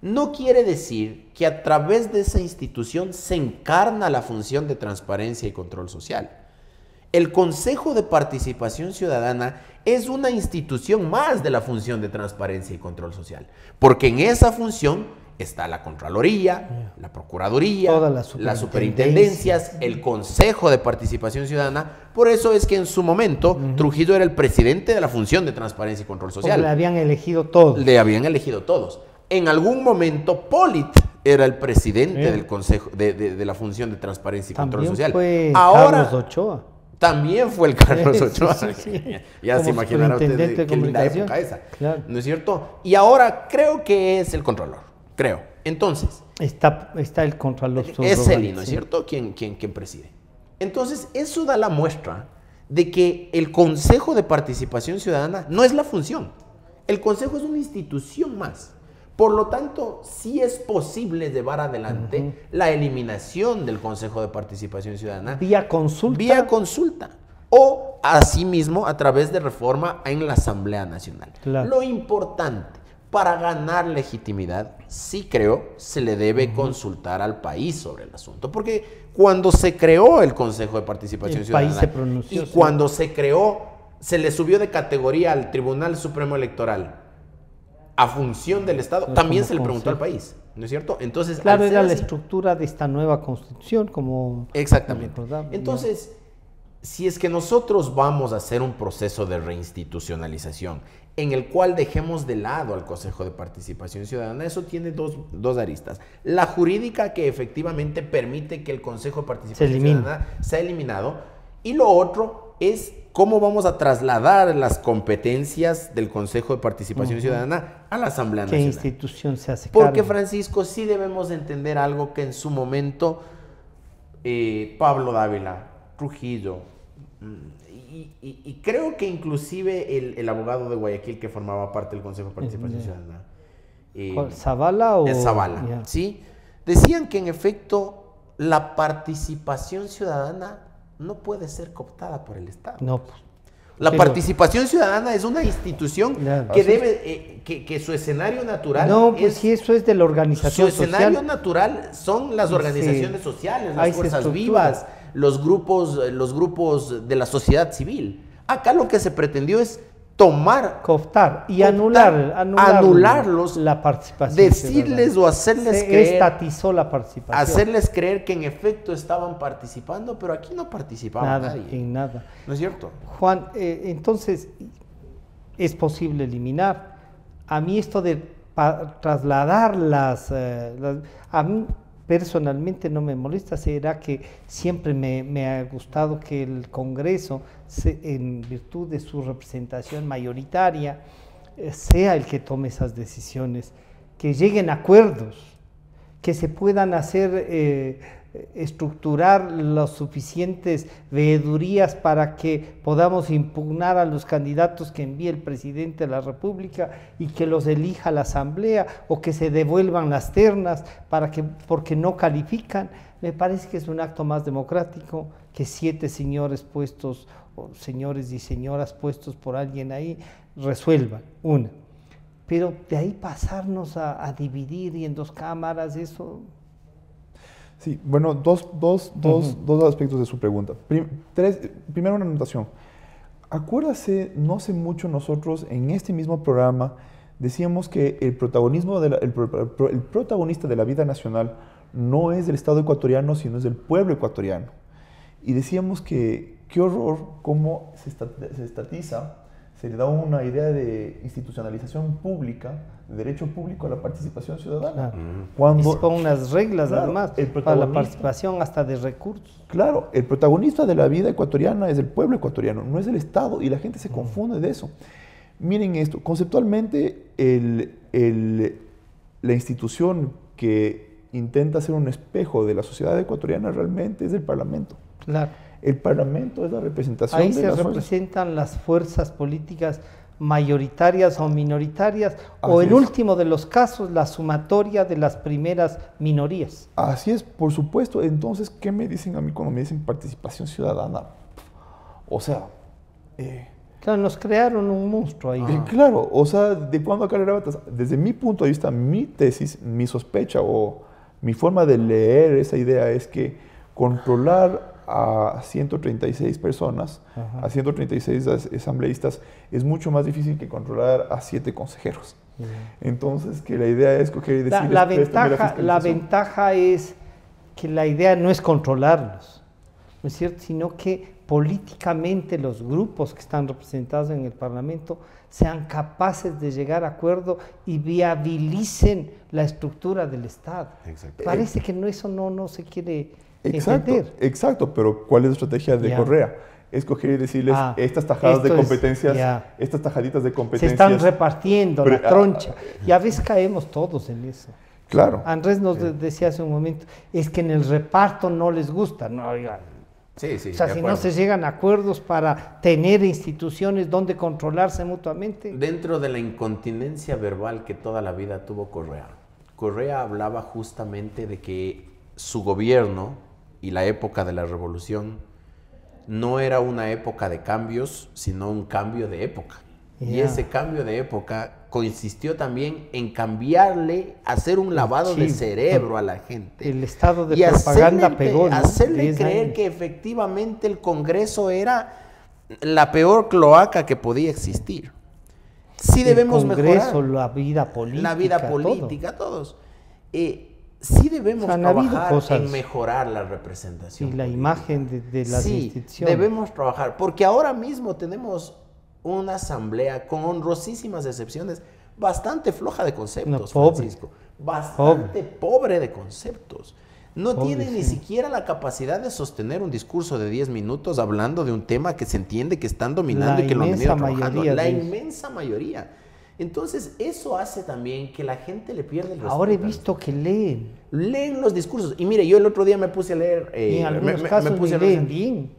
D: no quiere decir que a través de esa institución se encarna la función de transparencia y control social. El Consejo de Participación Ciudadana es una institución más de la función de transparencia y control social, porque en esa función está la Contraloría, la Procuraduría, las superintendencias, el Consejo de Participación Ciudadana. Por eso es que en su momento Trujillo era el presidente de la función de transparencia y control social.
B: Porque le habían elegido todos.
D: Le habían elegido todos. En algún momento Polit era el presidente del Consejo de la función de transparencia y control social.
B: Fue Carlos Ochoa.
D: También fue el Carlos Ochoa.
B: Sí.
D: Ya se imaginará usted qué linda época esa. Claro. ¿No es cierto? Y ahora creo que es el Contralor. Creo. Entonces.
B: Está el Contralor.
D: Es él, ¿no es cierto? Quien preside. Entonces, eso da la muestra de que el Consejo de Participación Ciudadana no es la función. El Consejo es una institución más. Por lo tanto, sí es posible llevar adelante la eliminación del Consejo de Participación Ciudadana.
B: ¿Vía consulta?
D: Vía consulta. O, asimismo, a través de reforma en la Asamblea Nacional. Claro. Lo importante, para ganar legitimidad, sí creo, se le debe consultar al país sobre el asunto. Porque cuando se creó el Consejo de Participación Ciudadana,
B: país se pronunció,
D: cuando se creó, se le subió de categoría al Tribunal Supremo Electoral a función del Estado, también se le preguntó al país, ¿no es cierto? Entonces,
B: claro, era la estructura de esta nueva Constitución, como...
D: Exactamente. Entonces, si es que nosotros vamos a hacer un proceso de reinstitucionalización en el cual dejemos de lado al Consejo de Participación Ciudadana, eso tiene dos aristas. La jurídica, que efectivamente permite que el Consejo de Participación Ciudadana sea eliminado, y lo otro es cómo vamos a trasladar las competencias del Consejo de Participación Ciudadana a la Asamblea Nacional.
B: ¿Qué institución se hace cargo?
D: Porque, Francisco, sí debemos entender algo que en su momento Pablo Dávila, Trujillo, y creo que inclusive el abogado de Guayaquil que formaba parte del Consejo de Participación Ciudadana.
B: ¿Zavala o...?
D: Zavala, ¿sí? Decían que en efecto la participación ciudadana no puede ser cooptada por el Estado.
B: No.
D: La participación ciudadana es una institución que debe, que su escenario natural...
B: No, pues si eso es de la organización social.
D: Su escenario natural son las organizaciones sociales, las fuerzas vivas, los grupos de la sociedad civil. Acá lo que se pretendió es
B: cooptar y anularlos
D: la participación, decirles ciudadana. O hacerles creer,
B: estatizó la participación,
D: hacerles creer que en efecto estaban participando, pero aquí no participaba nadie.
B: En nada.
D: ¿No es cierto?
B: Juan, entonces es posible eliminar. A mí esto de trasladar a mí personalmente no me molesta, será que siempre me ha gustado que el Congreso, en virtud de su representación mayoritaria, sea el que tome esas decisiones, que lleguen a acuerdos, que se puedan hacer, estructurar las suficientes veedurías para que podamos impugnar a los candidatos que envíe el presidente de la República y que los elija la Asamblea, o que se devuelvan las ternas porque no califican. Me parece que es un acto más democrático que 7 señores puestos, o señores y señoras puestos por alguien ahí, resuelvan, una. Pero de ahí pasarnos a dividir y en 2 cámaras, eso...
C: Sí, bueno, dos aspectos de su pregunta. Primero una anotación. Acuérdase, no hace mucho nosotros en este mismo programa decíamos que el protagonista de la vida nacional no es del Estado ecuatoriano, sino es del pueblo ecuatoriano. Y decíamos que qué horror cómo se estatiza, se le da una idea de institucionalización pública, de derecho público a la participación ciudadana.
B: Cuando con unas reglas,
C: claro,
B: además, para la participación hasta de recursos.
C: Claro, el protagonista de la vida ecuatoriana es el pueblo ecuatoriano, no es el Estado, y la gente se confunde de eso. Miren esto, conceptualmente la institución que intenta ser un espejo de la sociedad ecuatoriana realmente es el Parlamento.
B: Claro.
C: El Parlamento es la representación
B: ahí
C: de las
B: representan las fuerzas políticas mayoritarias o minoritarias, o en último de los casos, la sumatoria de las primeras minorías.
C: Así es, por supuesto. Entonces, ¿qué me dicen a mí cuando me dicen participación ciudadana? O sea...
B: claro, nos crearon un monstruo ahí.
C: Claro, o sea, ¿de cuándo acá le arrebatas? Desde mi punto de vista, mi tesis, mi sospecha o mi forma de leer esa idea es que controlar a 136 personas, a 136 asambleístas, es mucho más difícil que controlar a 7 consejeros. Entonces, que la idea es coger y decirles...
B: La ventaja es que la idea no es controlarlos, ¿no es cierto? Sino que políticamente los grupos que están representados en el Parlamento sean capaces de llegar a acuerdo y viabilicen la estructura del Estado. Exacto. Parece que eso no se quiere entender.
C: Exacto, pero ¿cuál es la estrategia de Correa? Es coger y decirles estas tajadas de competencias, estas tajaditas de competencias.
B: Se están repartiendo la troncha y a veces caemos todos en eso.
C: Claro.
B: Andrés nos decía hace un momento, es que en el reparto no les gusta, no, oigan.
D: Sí,
B: o sea, si no se llegan a acuerdos para tener instituciones donde controlarse mutuamente.
D: Dentro de la incontinencia verbal que toda la vida tuvo Correa, Correa hablaba justamente de que su gobierno y la época de la revolución no era una época de cambios, sino un cambio de época. Y ese cambio de época consistió también en cambiarle, hacer un lavado de cerebro a la gente.
B: El estado de propaganda pegó, ¿no?
D: Hacerle creer que efectivamente el Congreso era la peor cloaca que podía existir. Sí debemos mejorar.
B: La vida política.
D: La vida política, todos. Sí debemos trabajar en mejorar la representación.
B: Y la imagen de las instituciones.
D: Debemos trabajar, porque ahora mismo tenemos una asamblea con honrosísimas excepciones, bastante floja de conceptos, Francisco. Bastante pobre de conceptos. No tiene ni siquiera la capacidad de sostener un discurso de 10 minutos hablando de un tema que se entiende que están dominando y que lo han venido trabajando. La inmensa mayoría. Entonces, eso hace también que la gente le pierda el respeto.
B: Ahora he visto que leen.
D: Leen los discursos. Y mire, yo el otro día me puse a leer...
B: y en algunos casos leen bien.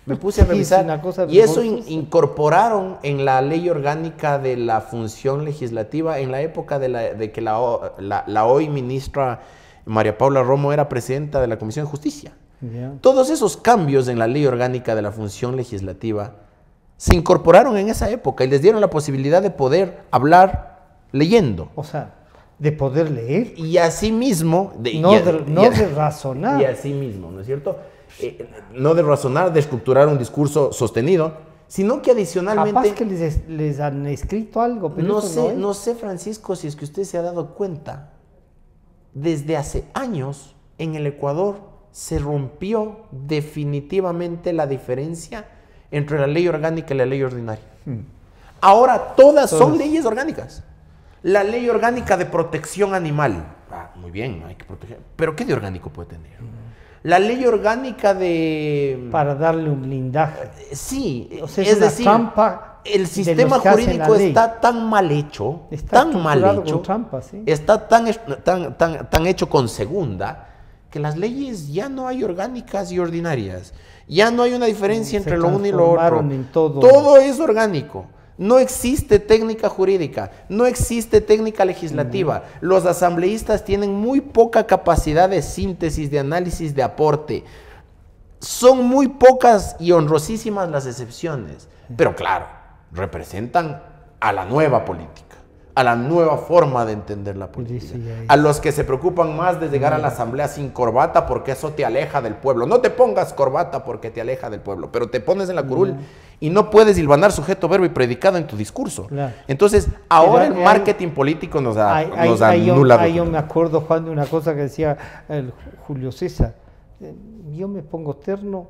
D: Me puse a revisar y eso incorporaron en la ley orgánica de la función legislativa en la época de que la hoy ministra María Paula Romo era presidenta de la Comisión de Justicia. Todos esos cambios en la ley orgánica de la función legislativa se incorporaron en esa época y les dieron la posibilidad de poder hablar leyendo.
B: O sea, de poder leer.
D: Y así mismo...
B: de razonar.
D: Y así mismo, ¿no es cierto? No de razonar, de estructurar un discurso sostenido, sino que adicionalmente...
B: Capaz que les han escrito algo, pero
D: no sé, Francisco, si es que usted se ha dado cuenta, desde hace años en el Ecuador se rompió definitivamente la diferencia entre la ley orgánica y la ley ordinaria. Ahora todas son leyes orgánicas. La ley orgánica de protección animal, muy bien, hay que proteger, pero ¿qué de orgánico puede tener? La ley orgánica de...
B: Para darle un blindaje.
D: Sí,
B: o sea, es decir, trampa
D: el sistema jurídico está tan mal hecho, está tan hecho con segunda, que las leyes ya no hay orgánicas y ordinarias. Ya no hay una diferencia entre lo uno y lo otro. Todo es orgánico. No existe técnica jurídica, no existe técnica legislativa. Los asambleístas tienen muy poca capacidad de síntesis, de análisis, de aporte. Son muy pocas y honrosísimas las excepciones. Pero claro, representan a la nueva política, a la nueva forma de entender la política, a los que se preocupan más de llegar a la asamblea sin corbata porque eso te aleja del pueblo. No te pongas corbata porque te aleja del pueblo, pero te pones en la curul y no puedes hilvanar sujeto, verbo y predicado en tu discurso. Claro. Entonces, ahora el marketing político nos anula.
B: Yo me acuerdo, Juan, de una cosa que decía el Julio César. Yo me pongo terno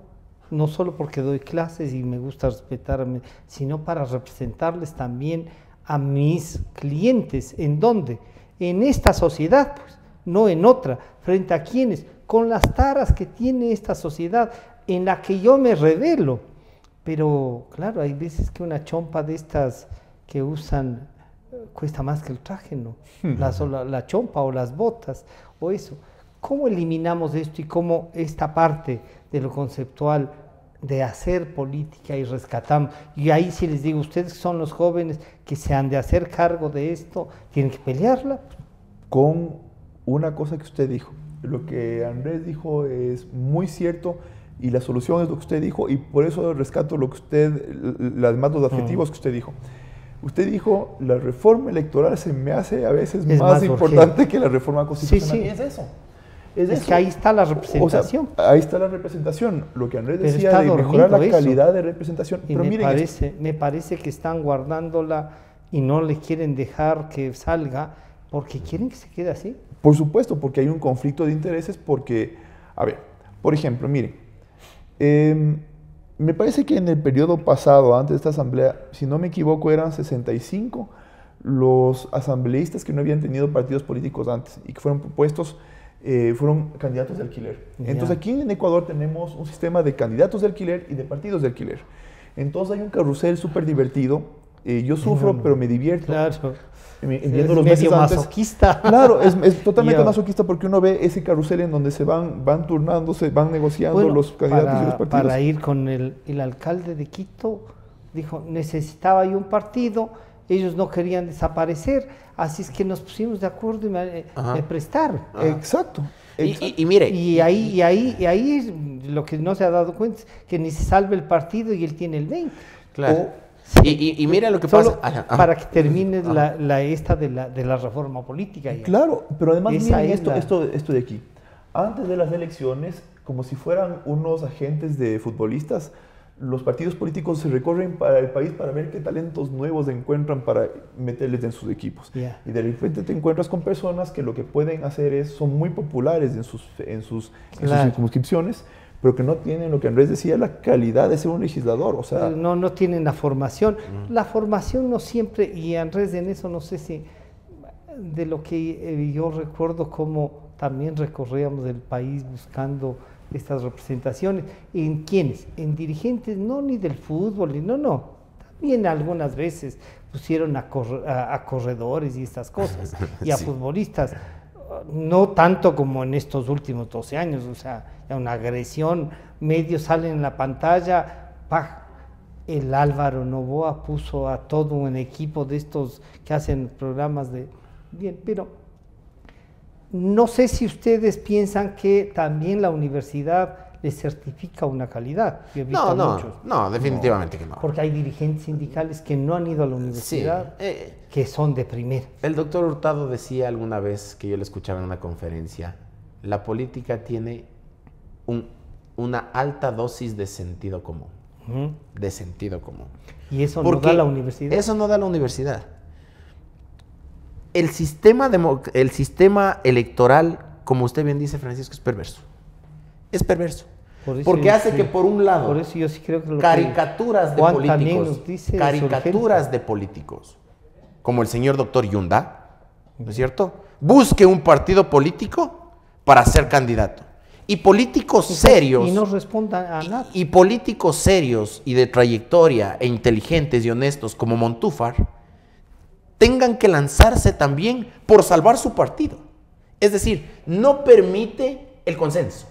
B: no solo porque doy clases y me gusta respetarme, sino para representarles también a mis clientes. ¿En dónde? En esta sociedad, pues, no en otra. ¿Frente a quiénes? Con las taras que tiene esta sociedad, en la que yo me revelo. Pero, claro, hay veces que una chompa de estas que usan cuesta más que el traje, ¿no? La chompa o las botas o eso. ¿Cómo eliminamos esto y cómo esta parte de lo conceptual de hacer política y rescatamos? Y ahí sí les digo, ustedes que son los jóvenes que se han de hacer cargo de esto, tienen que pelearla.
C: Con una cosa que usted dijo, lo que Andrés dijo es muy cierto y la solución es lo que usted dijo y por eso rescato lo que usted, además los adjetivos que usted dijo. Usted dijo, la reforma electoral se me hace a veces más importante que la reforma constitucional.
B: Sí, sí.
C: Es eso.
B: Es que ahí está la representación.
C: O sea, ahí está la representación. Lo que Andrés decía de mejorar la calidad de representación.
B: Y pero me parece que están guardándola y no le quieren dejar que salga porque quieren que se quede así.
C: Por supuesto, porque hay un conflicto de intereses porque, a ver, por ejemplo, miren, me parece que en el periodo pasado, antes de esta asamblea, si no me equivoco, eran 65 los asambleístas que no habían tenido partidos políticos antes y que fueron propuestos, fueron candidatos de alquiler. Entonces aquí en Ecuador tenemos un sistema de candidatos de alquiler y de partidos de alquiler. Entonces hay un carrusel súper divertido. Yo sufro, pero me divierto.
B: Claro.
C: Viendo
B: los medio masoquista.
C: Claro, es totalmente masoquista porque uno ve ese carrusel en donde se van turnándose, van negociando los candidatos y los partidos.
B: Para ir con el alcalde de Quito, dijo, necesitaba yo un partido, ellos no querían desaparecer, así es que nos pusimos de acuerdo y me prestaron.
C: Exacto.
D: Y mire.
B: Y ahí lo que no se ha dado cuenta es que ni se salve el partido y él tiene el 20.
D: Claro. Y mira lo que pasa.
B: Para que termine esta de la reforma política. Ya.
C: Claro, pero además miren esto de aquí. Antes de las elecciones, como si fueran unos agentes de futbolistas, los partidos políticos se recorren para el país para ver qué talentos nuevos encuentran para meterles en sus equipos. Yeah. Y de repente te encuentras con personas que lo que pueden hacer son muy populares en sus circunscripciones, pero que no tienen lo que Andrés decía, la calidad de ser un legislador. O sea,
B: no tienen la formación. La formación no siempre, y Andrés en eso no sé si, de lo que yo recuerdo como también recorríamos el país buscando estas representaciones. ¿En quiénes? En dirigentes, no ni del fútbol, no. También algunas veces pusieron a corredores y estas cosas, y a futbolistas. No tanto como en estos últimos 12 años, o sea, una agresión, medios salen en la pantalla, ¡pah! El Álvaro Novoa puso a todo un equipo de estos que hacen programas de... Bien, pero no sé si ustedes piensan que también la universidad les certifica una calidad.
D: No, definitivamente que no.
B: Porque hay dirigentes sindicales que no han ido a la universidad, que son de primera.
D: El doctor Hurtado decía alguna vez, que yo le escuchaba en una conferencia, la política tiene una alta dosis de sentido común. De sentido común.
B: ¿Y eso no da la universidad?
D: Eso no da la universidad. El sistema electoral, como usted bien dice, Francisco, es perverso. Es perverso. Porque hace que por un lado,
B: por eso yo sí creo que
D: caricaturas de políticos, como el señor doctor Yunda, ¿no es cierto? Busque un partido político para ser candidato. Y políticos serios.
B: Y no respondan a nada.
D: Y políticos serios y de trayectoria e inteligentes y honestos como Montúfar tengan que lanzarse también por salvar su partido. Es decir, no permite el consenso.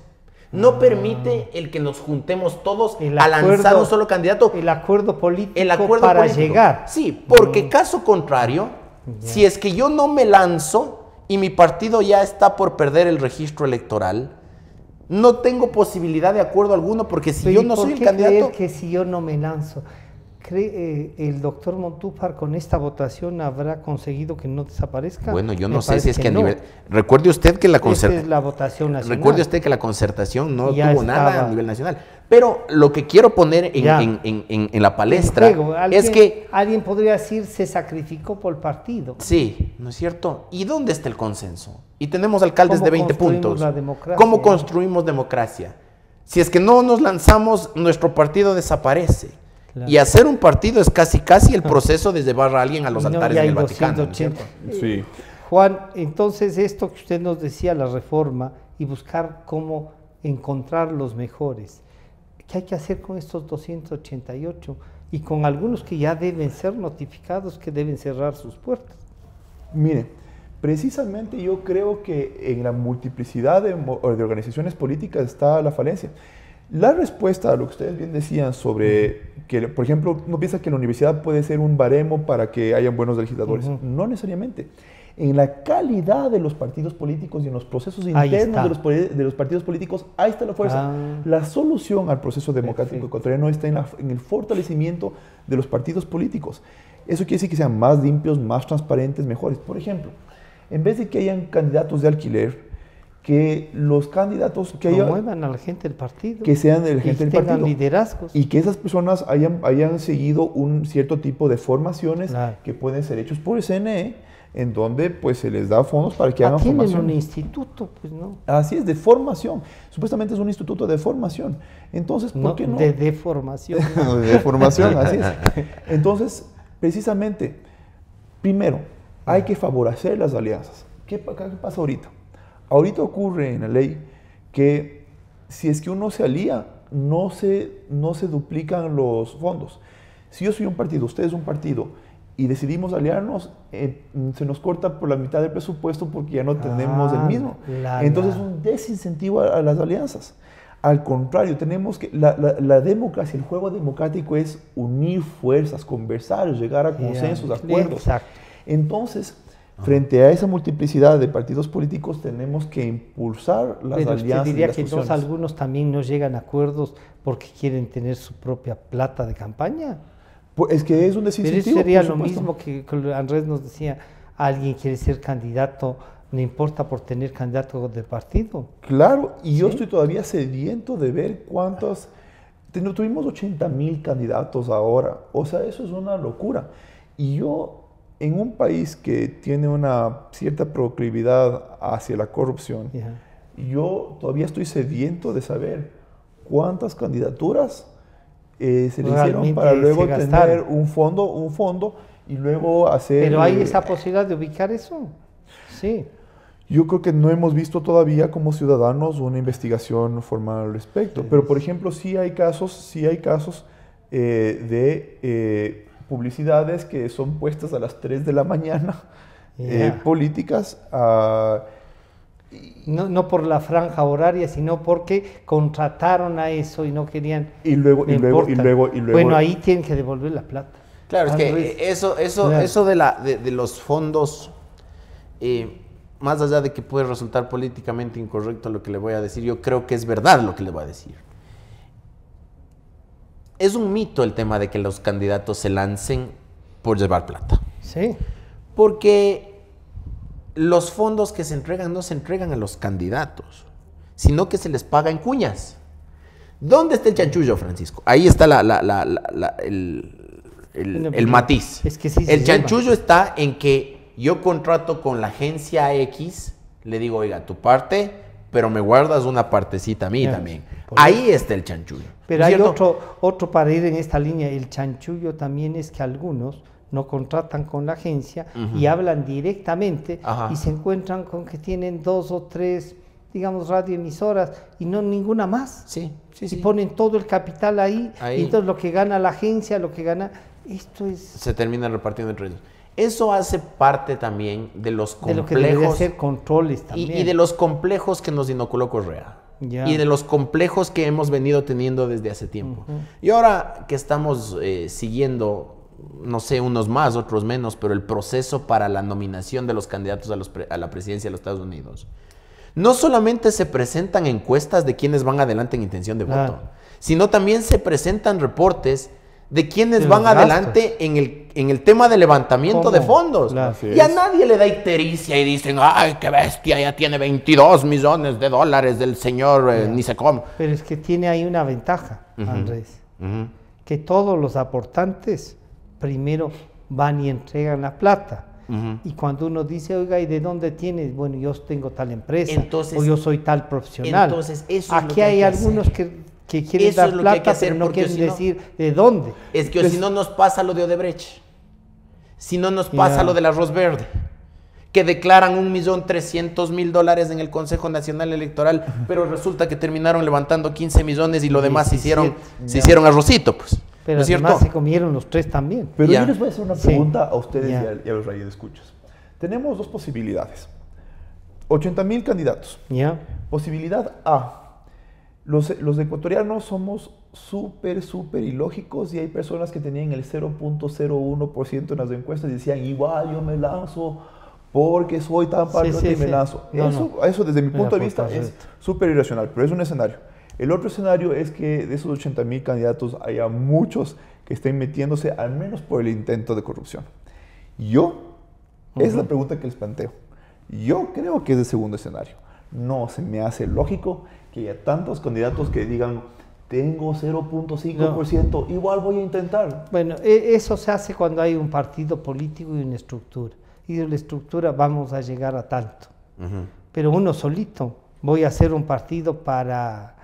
D: No permite el que nos juntemos todos a lanzar un solo candidato.
B: El acuerdo político para llegar.
D: Sí, porque caso contrario, si es que yo no me lanzo y mi partido ya está por perder el registro electoral, no tengo posibilidad de acuerdo alguno, porque si yo no soy el candidato...
B: ¿Por qué creer que si yo no me lanzo? ¿Cree el doctor Montúfar con esta votación habrá conseguido que no desaparezca?
D: Bueno, yo
B: Me
D: no sé si
B: parece
D: es que a
B: no.
D: nivel... Recuerde usted que la
B: Esta es la votación nacional.
D: Recuerde usted que la concertación no
B: Ya
D: tuvo nada
B: estaba.
D: a nivel nacional. Pero lo que quiero poner
B: Ya.
D: en la palestra
B: Juego,
D: es que...
B: Alguien podría decir se sacrificó por el partido.
D: Sí, ¿no es cierto? ¿Y dónde está el consenso? Y tenemos alcaldes
B: ¿Cómo
D: de 20
B: construimos
D: puntos.
B: la democracia?
D: ¿Cómo construimos democracia? Si es que no nos lanzamos, nuestro partido desaparece.
B: Claro.
D: Y hacer un partido es casi el proceso de llevar a alguien a los
B: No,
D: altares
B: ya
D: del
B: hay
D: Vaticano. ¿no es
B: 280.
D: cierto?
C: Sí.
B: Juan, entonces esto que usted nos decía, la reforma y buscar cómo encontrar los mejores, ¿qué hay que hacer con estos 288? Y con algunos que ya deben ser notificados, que deben cerrar sus puertas.
C: Mire, precisamente yo creo que en la multiplicidad de organizaciones políticas está la falencia. La respuesta a lo que ustedes bien decían sobre que, por ejemplo, no piensa que la universidad puede ser un baremo para que hayan buenos legisladores. No necesariamente. En la calidad de los partidos políticos y en los procesos internos de los partidos políticos, ahí está la fuerza. La solución al proceso democrático ecuatoriano está en el fortalecimiento de los partidos políticos. Eso quiere decir que sean más limpios, más transparentes, mejores. Por ejemplo, en vez de que hayan candidatos de alquiler, que los candidatos que
B: promuevan a la gente del partido,
C: que sean de la gente del
B: tengan
C: partido,
B: liderazgos,
C: y que esas personas hayan seguido un cierto tipo de formaciones
B: Claro.
C: que pueden ser hechos por el CNE, en donde pues se les da fondos para que hagan
B: tienen
C: formación.
B: un instituto, pues no.
C: Así es, de formación. Supuestamente es un instituto de formación. Entonces, ¿por qué no?
B: De deformación.
C: De formación, así es. Entonces, precisamente, primero, hay que favorecer las alianzas. ¿Qué pasa ahorita? Ahorita ocurre en la ley que si es que uno se alía, no se duplican los fondos. Si yo soy un partido, usted es un partido, y decidimos aliarnos, se nos corta por la mitad del presupuesto porque ya no tenemos el mismo. Entonces es un desincentivo a las alianzas. Al contrario, tenemos que la democracia, el juego democrático es unir fuerzas, conversar, llegar a consensos, acuerdos.
B: Exacto.
C: Entonces, frente a esa multiplicidad de partidos políticos, tenemos que impulsar las
B: Pero
C: alianzas.
B: usted diría
C: y las
B: que entonces
C: fusiones.
B: algunos también no llegan a acuerdos porque quieren tener su propia plata de campaña.
C: Pues es que es un
B: Pero
C: desincentivo.
B: eso sería
C: por
B: lo
C: supuesto.
B: mismo que Andrés nos decía, alguien quiere ser candidato, no importa por tener candidato de partido.
C: Claro, y yo
B: ¿Sí?
C: estoy todavía sediento de ver cuántos... Tuvimos 80,000 candidatos ahora, o sea, eso es una locura. Y yo, en un país que tiene una cierta proclividad hacia la corrupción, yo todavía estoy sediento de saber cuántas candidaturas se le hicieron para luego tener un fondo y luego hacer...
B: Pero hay esa posibilidad de ubicar eso. Sí.
C: Yo creo que no hemos visto todavía como ciudadanos una investigación formal al respecto. Pero, por ejemplo, sí hay casos de publicidades que son puestas a las 3 de la mañana, políticas.
B: No por la franja horaria, sino porque contrataron a eso y no querían.
C: Y luego.
B: Bueno, ahí tienen que devolver la plata.
D: Claro, es que eso de los fondos, más allá de que puede resultar políticamente incorrecto lo que le voy a decir, yo creo que es verdad lo que le voy a decir. Es un mito el tema de que los candidatos se lancen por llevar plata.
B: Sí.
D: Porque los fondos que se entregan no se entregan a los candidatos, sino que se les paga en cuñas. ¿Dónde está el chanchullo, Francisco? Ahí está el matiz.
B: Es que sí
D: el chanchullo está en que yo contrato con la agencia X, le digo, oiga, tu parte, pero me guardas una partecita a mí también. Ahí está el chanchullo.
B: Pero hay otro para ir en esta línea. El chanchullo también es que algunos no contratan con la agencia y hablan directamente y se encuentran con que tienen 2 o 3, digamos, radioemisoras y no ninguna más.
D: Sí.
B: Y ponen todo el capital ahí. Y entonces lo que gana la agencia, lo que gana, se
D: termina repartiendo entre ellos. Eso hace parte también de los complejos.
B: De lo que debería ser controles también.
D: Y de los complejos que nos inoculó Correa. Y de los complejos que hemos venido teniendo desde hace tiempo. Y ahora que estamos siguiendo, no sé, unos más, otros menos, pero el proceso para la nominación de los candidatos a la presidencia de los Estados Unidos, no solamente se presentan encuestas de quienes van adelante en intención de voto, sino también se presentan reportes de quienes
B: De
D: van
B: los gastos.
D: adelante en el tema de levantamiento de
B: ¿Cómo?
D: fondos.
B: Claro.
C: Así
D: Y a
C: es.
D: nadie le da ictericia y dicen, ay, qué bestia, ya tiene 22 millones de dólares del señor, ni sé cómo.
B: Pero es que tiene ahí una ventaja, Andrés, que todos los aportantes primero van y entregan la plata. Y cuando uno dice, oiga, ¿y de dónde tienes? Bueno, yo tengo tal empresa,
D: Entonces-
B: o yo soy tal profesional.
D: entonces, eso es lo
B: Aquí
D: que hay
B: hay
D: que
B: algunos
D: hacer.
B: que quieren
D: Eso
B: dar
D: es lo que hay que
B: plata,
D: hacer,
B: pero no
D: porque
B: quieren
D: si no-
B: decir de dónde.
D: Es que si no nos pasa lo de Odebrecht, si no nos pasa
B: Ya.
D: lo del arroz verde, que declaran 1.300.000 dólares en el Consejo Nacional Electoral, pero resulta que terminaron levantando 15 millones y lo demás
B: 17,
D: se hicieron arrocito, pues.
B: Pero
D: ¿No es cierto?
B: además se comieron los 3 también.
C: Pero
D: Ya.
C: yo les voy a hacer una
B: Sí.
C: pregunta a ustedes
B: Ya.
C: y a los radioescuchas. Tenemos dos posibilidades. 80.000 candidatos.
B: ¿Ya?
C: Posibilidad A. Los ecuatorianos somos súper ilógicos y hay personas que tenían el 0.01% en las encuestas y decían, igual yo me lanzo porque soy tan patriota
B: sí,
C: y me
B: sí.
C: lanzo.
B: No,
C: Eso desde mi
B: Mira,
C: punto de
B: por
C: vista es
B: correcto.
C: súper irracional, pero es un escenario. El otro escenario es que de esos 80.000 candidatos haya muchos que estén metiéndose al menos por el intento de corrupción. Es la pregunta que les planteo. Yo creo que es el segundo escenario. No se me hace lógico que haya tantos candidatos que digan, tengo 0.5%, igual voy a intentar.
B: Bueno, eso se hace cuando hay un partido político y una estructura. Y de la estructura vamos a llegar a tanto. Pero uno solito, voy a hacer un partido para...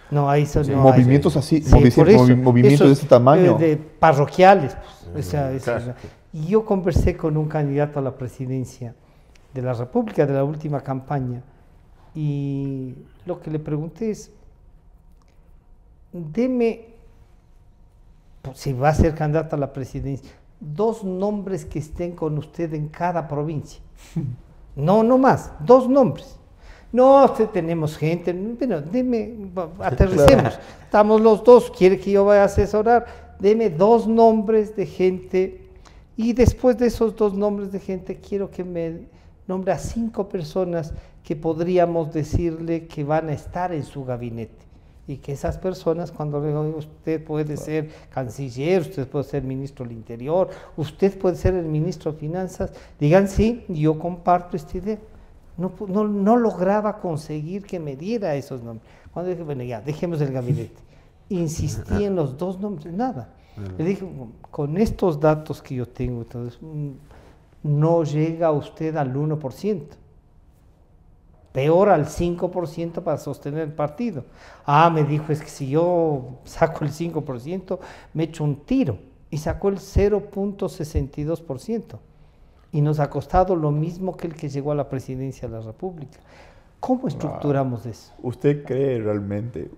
B: No, ahí son no
C: movimientos
B: hay.
C: así,
B: por eso,
C: movimientos de
B: esos,
C: ese tamaño.
B: de parroquiales. Pues,
D: claro.
B: Y yo conversé con un candidato a la presidencia de la República de la última campaña y lo que le pregunté es, deme, pues, si va a ser candidato a la presidencia, 2 nombres que estén con usted en cada provincia. No más, 2 nombres. No, tenemos gente, bueno, deme, aterricemos.
C: Claro.
B: Estamos los dos, quiere que yo vaya a asesorar, deme 2 nombres de gente y después de esos 2 nombres de gente quiero que me nombre a 5 personas que podríamos decirle que van a estar en su gabinete. Y que esas personas, cuando le digo, usted puede ser canciller, usted puede ser ministro del Interior, usted puede ser el ministro de Finanzas, digan sí, yo comparto esta idea. No lograba conseguir que me diera esos nombres. Cuando dije, bueno, ya, dejemos el gabinete. Insistí en los 2 nombres, nada. Le dije, con estos datos que yo tengo, entonces, no llega usted al 1%. Peor al 5% para sostener el partido. Me dijo, es que si yo saco el 5%, me echo un tiro. Y sacó el 0.62%. Y nos ha costado lo mismo que el que llegó a la presidencia de la República. ¿Cómo estructuramos eso?
C: ¿Usted cree realmente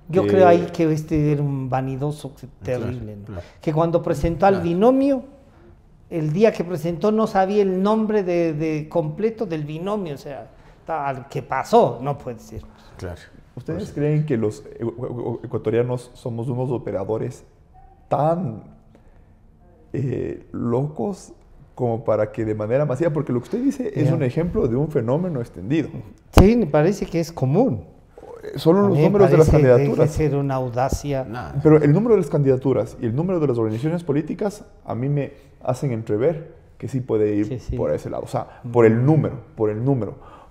B: Yo
C: que-
B: creo ahí que este era un vanidoso terrible, ¿no? Que cuando presentó al binomio, el día que presentó no sabía el nombre de completo del binomio, o sea, ¿qué pasó? No puede ser.
D: Claro.
C: ¿Ustedes creen que los ecuatorianos somos unos operadores tan locos como para que de manera masiva, porque lo que usted dice es
B: Ya.
C: un ejemplo de un fenómeno extendido?
B: Sí, me parece que es común.
C: Solo
B: A
C: los
B: mí me
C: números de las
B: parece
C: candidaturas.
B: Debe ser una audacia.
D: Nada.
C: Pero el número de las candidaturas y el número de las organizaciones políticas a mí me hacen entrever que sí puede ir
B: Sí.
C: por ese lado. O sea, por el número.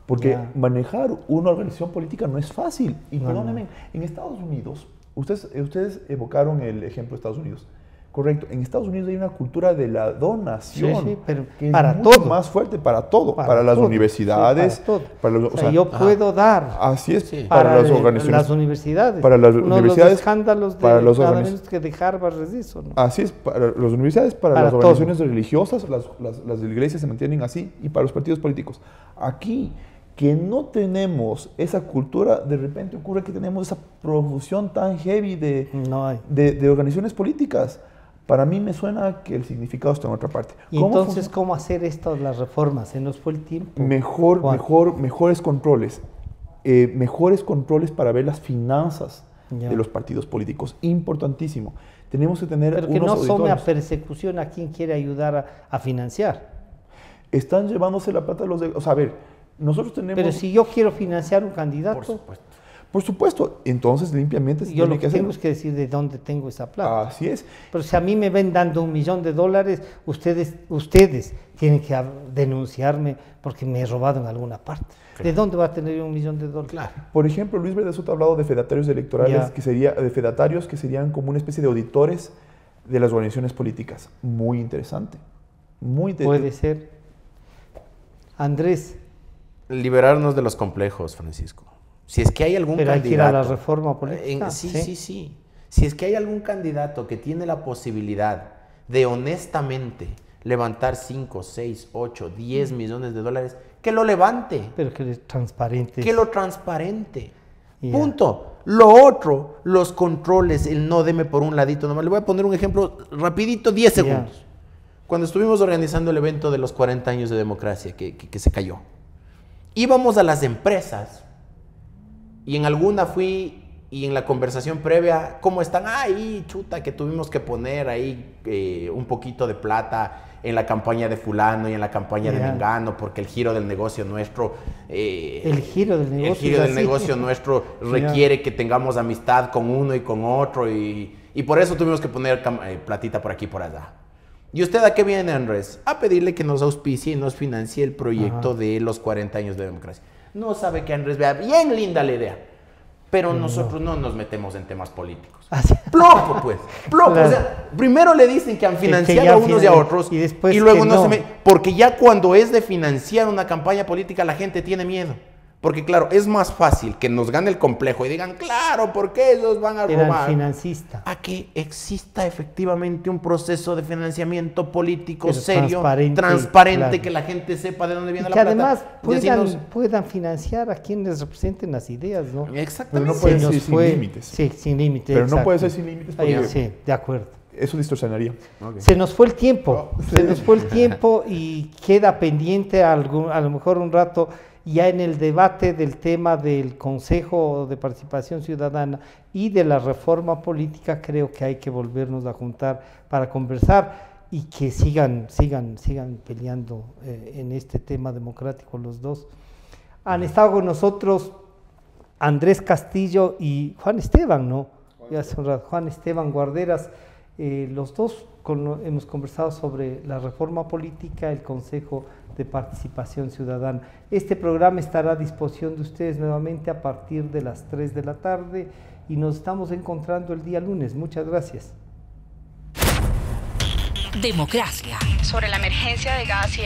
C: Porque
B: Ya.
C: manejar una organización política no es fácil. Y
B: No,
C: perdónenme, en Estados Unidos, ustedes evocaron el ejemplo de Estados Unidos. Correcto, en Estados Unidos hay una cultura de la donación,
B: Sí, pero
C: que es
B: para
C: mucho
B: todo.
C: más fuerte para todo, para las
B: todo,
C: universidades,
B: sí, para todo.
C: para los,
B: O sea, yo puedo dar
C: así es,
D: Sí.
C: para las
B: las
C: organizaciones,
B: universidades.
C: para las
B: Uno
C: universidades,
B: de los escándalos de
C: para los
B: nada
C: organiz-
B: menos que de Harvard es eso, ¿no?
C: así es, para las universidades, para
B: Para
C: las
B: todo.
C: organizaciones religiosas, las iglesias se mantienen así, y para los partidos políticos. Aquí, que no tenemos esa cultura, de repente ocurre que tenemos esa profusión tan heavy
B: No hay.
C: de organizaciones políticas. Para mí me suena que el significado está en otra parte.
B: Y entonces, ¿cómo hacer esto, las reformas? Se nos fue el tiempo. Juan.
C: Mejores controles. Mejores controles para ver las finanzas
B: Ya.
C: de los partidos políticos. Importantísimo. Tenemos que tener
B: Pero que
C: unos
B: no some a
C: auditores.
B: persecución a quien quiere ayudar a financiar.
C: Están llevándose la plata a los de... O sea, a ver, nosotros tenemos...
B: Pero si yo quiero financiar un
D: Por
B: candidato,
D: supuesto.
C: Por supuesto, entonces limpiamente se
B: Yo
C: tiene
B: lo que
C: hacer.
B: tengo es que decir de dónde tengo esa plata.
C: Así es.
B: Pero si a mí me ven dando $1 millón, ustedes tienen que denunciarme porque me he robado en alguna parte.
D: Claro.
B: ¿De dónde va a tener $1 millón?
D: Claro.
C: Por ejemplo, Luis Verde Soto ha hablado de fedatarios electorales,
B: Ya.
C: de fedatarios que serían como una especie de auditores de las organizaciones políticas. Muy interesante. Muy interesante.
B: Puede ser. Andrés,
D: Liberarnos de los complejos, Francisco. Si es que hay algún
B: pero hay
D: candidato...
B: que ir a la reforma política.
D: Sí. Si es que hay algún candidato que tiene la posibilidad de honestamente levantar 5, 6, 8, 10 millones de dólares, que lo levante.
B: Pero que es transparente.
D: Que lo transparente.
B: Ya.
D: Punto. Lo otro, los controles, el no deme por un ladito nomás. Le voy a poner un ejemplo rapidito, 10 segundos. Cuando estuvimos organizando el evento de los 40 años de democracia que se cayó, íbamos a las empresas y en alguna fui y en la conversación previa, ¿cómo están? Ahí, chuta, que tuvimos que poner ahí un poquito de plata en la campaña de fulano y en la campaña de mengano, porque el giro del negocio nuestro...
B: el giro del negocio.
D: El giro del negocio nuestro requiere que tengamos amistad con uno y con otro y por eso tuvimos que poner platita por aquí y por allá. ¿Y usted a qué viene, Andrés? A pedirle que nos auspicie y nos financie el proyecto de los 40 años de democracia. No sabe que Andrés vea bien linda la idea, pero nosotros no nos metemos en temas políticos. Plopo, pues. Plopo.
B: Claro.
D: O sea, primero le dicen que han financiado
B: ya
D: a unos y a otros
B: y después
D: luego
B: que
D: no
B: no.
D: se meten. Porque ya cuando es de financiar una campaña política la gente tiene miedo. Porque claro, es más fácil que nos gane el complejo y digan, claro, ¿por qué ellos van a
B: Era
D: robar?
B: el financista.
D: A que exista efectivamente un proceso de financiamiento político
B: Pero
D: serio,
B: transparente,
D: claro, que
B: claro.
D: la gente sepa de dónde viene
B: Y
D: la
B: que
D: plata.
B: además puedan financiar a quienes representen las ideas, ¿no?
D: Exactamente.
C: Pero no puede
B: Se
C: ser
B: nos
C: sin
B: fue-
C: límites.
B: Sí, sin límites.
C: Pero no
B: exacto.
C: puede ser sin límites
B: Ahí,
C: porque
B: sí, de acuerdo.
C: eso distorsionaría.
D: Ok.
B: Se nos fue el tiempo,
C: Oh,
B: se
C: sí.
B: nos fue el tiempo y queda pendiente a lo mejor un rato ya en el debate del tema del Consejo de Participación Ciudadana y de la reforma política. Creo que hay que volvernos a juntar para conversar y que sigan peleando en este tema democrático los dos. Han estado con nosotros Andrés Castillo y Juan Esteban, ¿no? Ya hace un rato, Juan Esteban Guarderas. Los dos hemos conversado sobre la reforma política, el Consejo de Participación Ciudadana. Este programa estará a disposición de ustedes nuevamente a partir de las 3 de la tarde y nos estamos encontrando el día lunes. Muchas gracias.
A: Democracia.
E: Sobre la emergencia de gas y